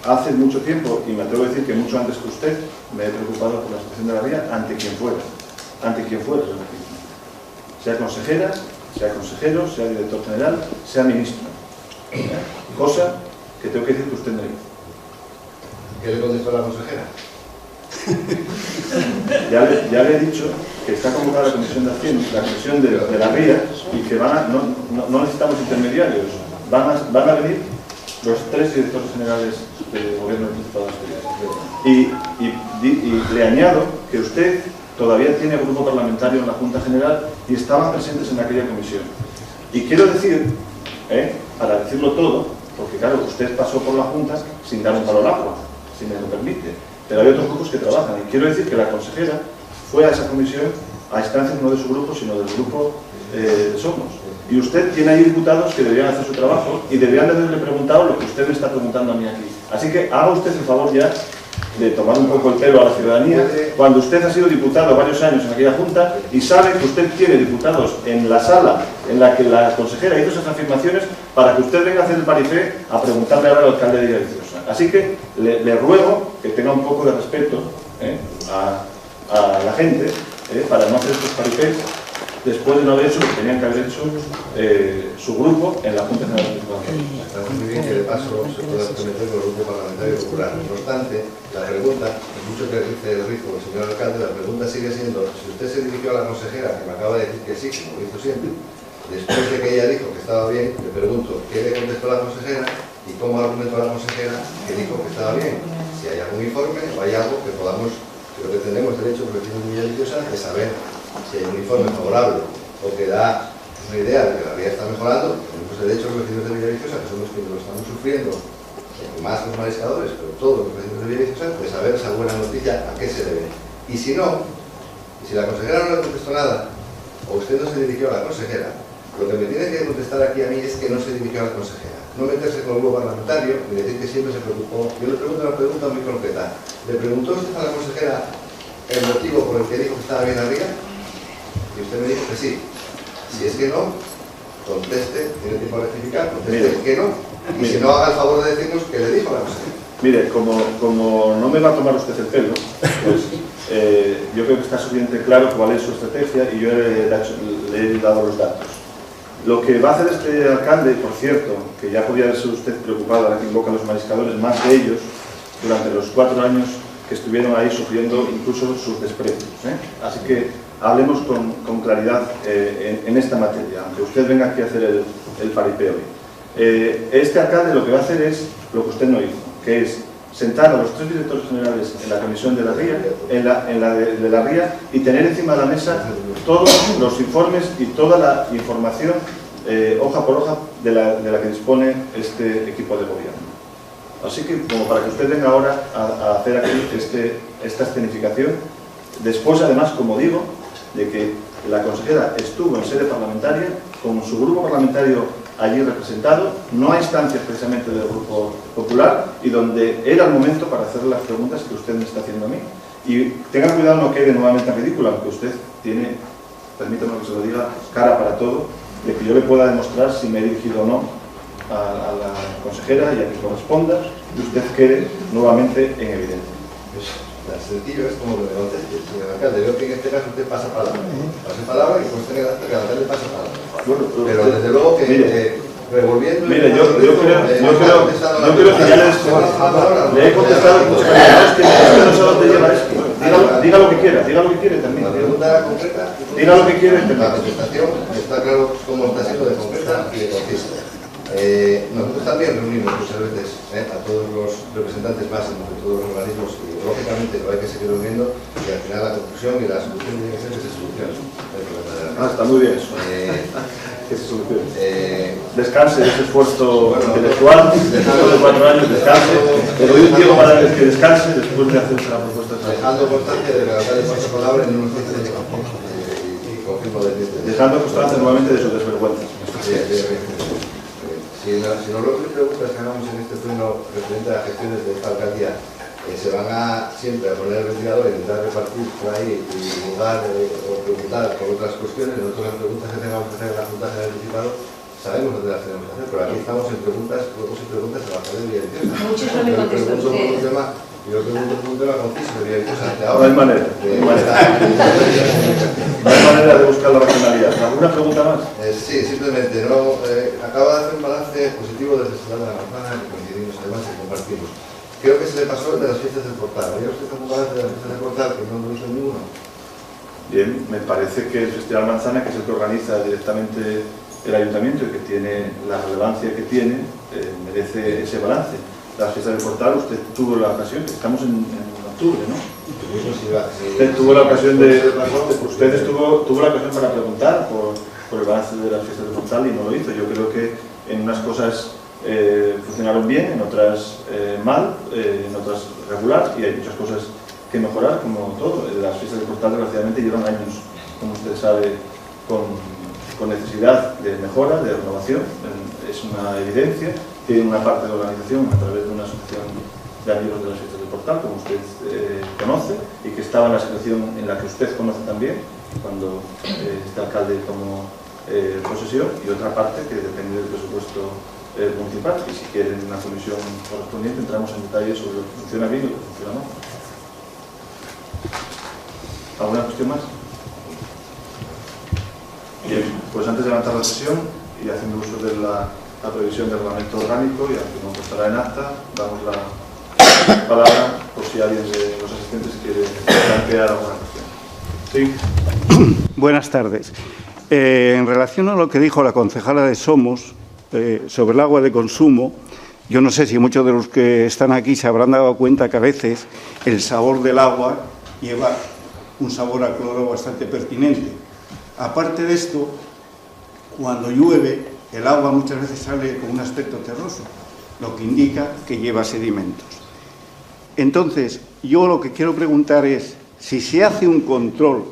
hace mucho tiempo, y me atrevo a decir que mucho antes que usted, me he preocupado por la situación de la ría ante quien fuera, sea consejera, sea consejero, sea director general, sea ministro. Cosa que tengo que decir que usted no hizo. ¿Qué le contestó a la consejera? Ya le he dicho que está convocada la comisión de Hacienda, la comisión de la ría, y que no necesitamos intermediarios, van a venir los 3 directores generales del gobierno del Principado de Asturias. Y le añado que usted todavía tiene grupo parlamentario en la Junta General y estaban presentes en aquella comisión. Y quiero decir, para decirlo todo, porque claro, usted pasó por la Junta sin dar un palo al agua, si me lo permite, pero hay otros grupos que trabajan. Y quiero decir que la consejera fue a esa comisión a instancias no de su grupo, sino del grupo de Somos. Y usted tiene ahí diputados que deberían hacer su trabajo y deberían de haberle preguntado lo que usted me está preguntando a mí aquí. Así que haga usted el favor ya de tomar un poco el pelo a la ciudadanía, cuando usted ha sido diputado varios años en aquella Junta y sabe que usted tiene diputados en la sala en la que la consejera hizo esas afirmaciones para que usted venga a hacer el paripé a preguntarle ahora al alcalde de Villaviciosa. Así que le ruego que tenga un poco de respeto a la gente para no hacer estos paripés después de no haber hecho lo que tenían que haber hecho su grupo en la Junta General del Principado. Está muy bien que de paso se pueda comprometer con el Grupo Parlamentario Popular. No obstante, la pregunta, mucho que dice el rico el señor alcalde, la pregunta sigue siendo, si usted se dirigió a la consejera, que me acaba de decir que sí, como lo hizo siempre, después de que ella dijo que estaba bien, le pregunto, ¿qué le contestó la consejera? Y cómo argumentó la consejera que dijo que estaba bien. Si hay algún informe o hay algo que podamos, creo que tenemos derecho, los vecinos de Villaviciosa, de saber si hay un informe favorable o que da una idea de que la ría está mejorando. Tenemos derecho los vecinos de Villaviciosa, que somos quienes lo estamos sufriendo, más los mariscadores, pero todos los vecinos de Villaviciosa, de saber esa buena noticia a qué se debe. Y si no, y si la consejera no le contestó nada, o usted no se dirigió a la consejera, lo que me tiene que contestar aquí a mí es que no se dirigió a la consejera. No meterse con el grupo parlamentario y decir que siempre se preocupó. Yo le pregunto una pregunta muy concreta. ¿Le preguntó usted a la consejera el motivo por el que dijo que estaba bien la ría? Y usted me dijo que sí. Si es que no, conteste, tiene tiempo a rectificar, conteste que no. Y si no, haga el favor de decirnos que le dijo la consejera. Mire, como no me va a tomar usted el pelo, pues yo creo que está suficientemente claro cuál es su estrategia y yo le he dado los datos. Lo que va a hacer este alcalde, por cierto, que ya podía haberse usted preocupado ahora que invoca a los mariscadores, más de ellos, durante los 4 años que estuvieron ahí sufriendo incluso sus desprecios. Así que hablemos con claridad en esta materia, aunque usted venga aquí a hacer el paripé hoy. Este alcalde lo que va a hacer es lo que usted no hizo, que es sentar a los 3 directores generales en la comisión de la ría, de la ría, y tener encima de la mesa todos los informes y toda la información, hoja por hoja, de la que dispone este equipo de gobierno. Así que, como para que usted venga ahora a hacer aquí esta escenificación, después además, como digo, de que la consejera estuvo en sede parlamentaria, con su grupo parlamentario allí representado, no a instancias precisamente del Grupo Popular, y donde era el momento para hacer las preguntas que usted me está haciendo a mí. Y tenga cuidado, no quede nuevamente en ridículo, aunque usted tiene, permítame que se lo diga, cara para todo, de que yo le pueda demostrar si me he dirigido o no a la consejera y a que corresponda, y usted quede nuevamente en evidencia. Tan sencillo es como lo de conteste, señor alcalde. Veo que en este caso usted pasa palabra. Pase palabra y conste que el alcalde pasa palabra. Bueno, pero desde luego que revolviendo... Mire, yo creo que ya le he contestado muchas veces que usted no sabe dónde lleva esto. Diga lo que quiera también. La pregunta concreta... Diga lo que quiera. La contestación está claro cómo está siendo de concreta y de concisa. Nosotros también reunimos muchas veces a todos los representantes máximos de todos los organismos y lógicamente lo hay que seguir reuniendo y al final la conclusión y la solución tiene que ser que se solucione. Está muy bien eso. Que se solucione. Descanse de ese esfuerzo intelectual, después de 4 años, descanse. Le doy un tiempo para que descanse después de hacerse la propuesta. Dejando constancia de que el alcalde pasa palabra en unos 15 de campo y confirmo de que... Dejando constancia nuevamente de sus desvergüenzas. Si los otros preguntas que hagamos en este pleno referente a las gestiones de esta alcaldía se van siempre a poner el ventilador e intentar repartir por ahí y jugar o preguntar por otras cuestiones, nosotros las preguntas que tengamos que hacer en la Junta General del Principado sabemos dónde las tenemos que hacer, pero aquí estamos en preguntas, fotos y preguntas a la alcalde de Villaviciosa. Muchos no me contestó usted. Yo pregunto por un tema conciso de Villaviciosa. No hay manera. No hay manera de buscar la racionalidad. ¿Alguna pregunta más? Sí, simplemente, no, acaba de hacer un balance positivo desde el Salón de la Manzana, que coincidimos además y compartimos. Creo que se le pasó el de las fiestas del portal. ¿Había usted un balance de las fiestas del portal que no lo hizo ninguno? Bien, me parece que el Festival Manzana, que es el que organiza directamente el Ayuntamiento y que tiene la relevancia que tiene, merece ese balance. Las fiestas del portal, usted tuvo la ocasión, estamos en octubre, ¿no? Usted tuvo la ocasión tuvo la ocasión para preguntar por el balance de las fiestas del portal y no lo hizo. Yo creo que en unas cosas funcionaron bien, en otras mal, en otras regular, y hay muchas cosas que mejorar, como todo. Las fiestas del portal desgraciadamente llevan años, como usted sabe, con necesidad de mejora, de renovación, es una evidencia. Tiene una parte de organización a través de una asociación de amigos de las fiestas del portal, como usted conoce, y que estaba en la situación en la que usted conoce también, cuando está alcalde como posesión, y otra parte que depende del presupuesto municipal, y si quieren una comisión correspondiente entramos en detalles sobre lo que funciona bien y lo que funciona mal. ¿Alguna cuestión más? Bien, pues antes de levantar la sesión y haciendo uso de la previsión del reglamento orgánico, y aunque no constará en acta, damos la palabra por si alguien de los asistentes quiere plantear alguna cuestión. Sí. Buenas tardes. En relación a lo que dijo la concejala de Somos sobre el agua de consumo, yo no sé si muchos de los que están aquí se habrán dado cuenta que a veces el sabor del agua lleva un sabor a cloro bastante pertinente. Aparte de esto, cuando llueve, el agua muchas veces sale con un aspecto terroso, lo que indica que lleva sedimentos. Entonces, yo lo que quiero preguntar es si se hace un control,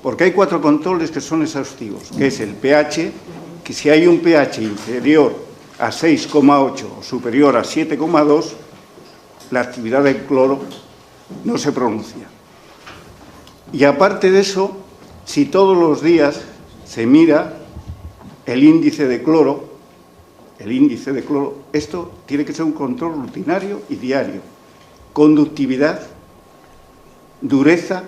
porque hay 4 controles que son exhaustivos, que es el pH, que si hay un pH inferior a 6,8 o superior a 7,2, la actividad del cloro no se pronuncia. Y aparte de eso, si todos los días se mira el índice de cloro, esto tiene que ser un control rutinario y diario. Conductividad, dureza,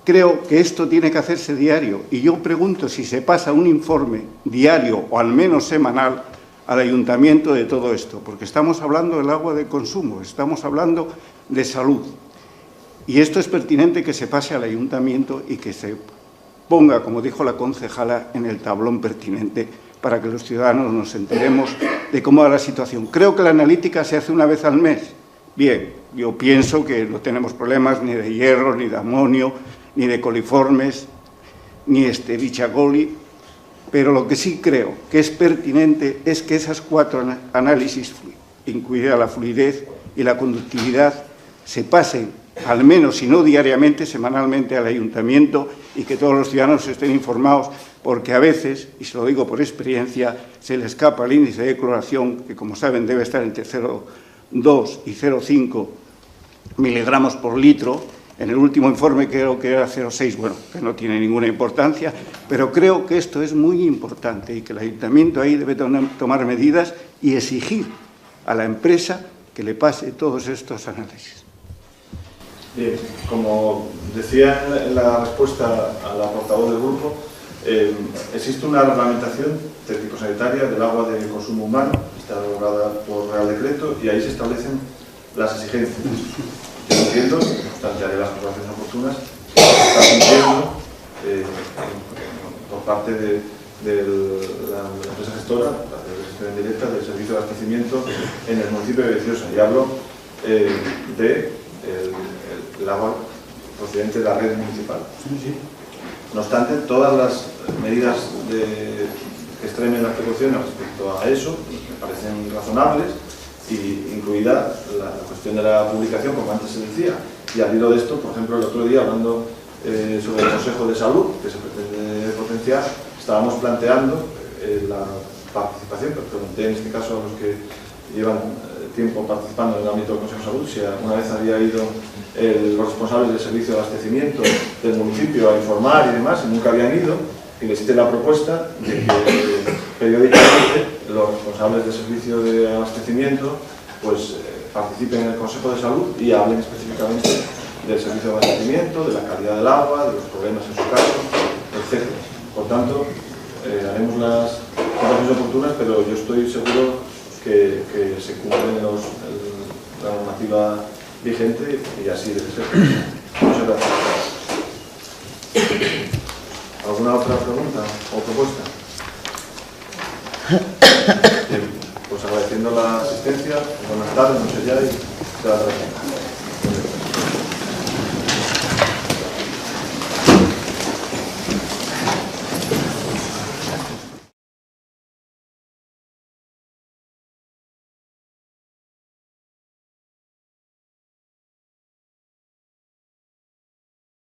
creo que esto tiene que hacerse diario. Y yo pregunto si se pasa un informe diario o al menos semanal al ayuntamiento de todo esto, porque estamos hablando del agua de consumo, estamos hablando de salud. Y esto es pertinente que se pase al ayuntamiento y que se ponga, como dijo la concejala, en el tablón pertinente para que los ciudadanos nos enteremos de cómo va la situación. Creo que la analítica se hace una vez al mes. Bien, yo pienso que no tenemos problemas ni de hierro, ni de amonio, ni de coliformes, ni Escherichia coli, pero lo que sí creo que es pertinente es que esas 4 análisis, incluida la fluidez y la conductividad, se pasen al menos, si no diariamente, semanalmente al ayuntamiento y que todos los ciudadanos estén informados, porque a veces, y se lo digo por experiencia, se le escapa el índice de cloración, que como saben debe estar entre 0,2 y 0,5 miligramos por litro. En el último informe creo que era 0,6, bueno, que no tiene ninguna importancia, pero creo que esto es muy importante y que el ayuntamiento ahí debe tomar medidas y exigir a la empresa que le pase todos estos análisis. Bien, como decía en la respuesta a la portavoz del grupo, existe una reglamentación técnico-sanitaria del agua de consumo humano, está regulada por Real Decreto, y ahí se establecen las exigencias. Yo entiendo, plantearé las observaciones oportunas, que se está cumpliendo por parte de la empresa gestora, la de gestión directa del servicio de abastecimiento en el municipio de Villaviciosa, y hablo del agua procedente de la red municipal. No obstante, todas las medidas que extremen las precauciones respecto a eso me parecen razonables, y incluida la cuestión de la publicación, como antes se decía. Y al hilo de esto, por ejemplo, el otro día, hablando sobre el Consejo de Salud, que se pretende potenciar, estábamos planteando la participación, pero pregunté en este caso a los que llevan tiempo participando en el ámbito del Consejo de Salud, si alguna vez había ido los responsables del servicio de abastecimiento del municipio a informar y demás, y nunca habían ido. que le existe la propuesta de que periódicamente los responsables del servicio de abastecimiento pues participen en el Consejo de Salud y hablen específicamente del servicio de abastecimiento, de la calidad del agua, de los problemas en su caso, etc. Por tanto, haremos las cosas oportunas, pero yo estoy seguro que se cumplen la normativa vigente y así debe ser. Muchas gracias. ¿Alguna otra pregunta o propuesta? Bien, pues agradeciendo la asistencia, buenas tardes, muchas ya y hasta la próxima.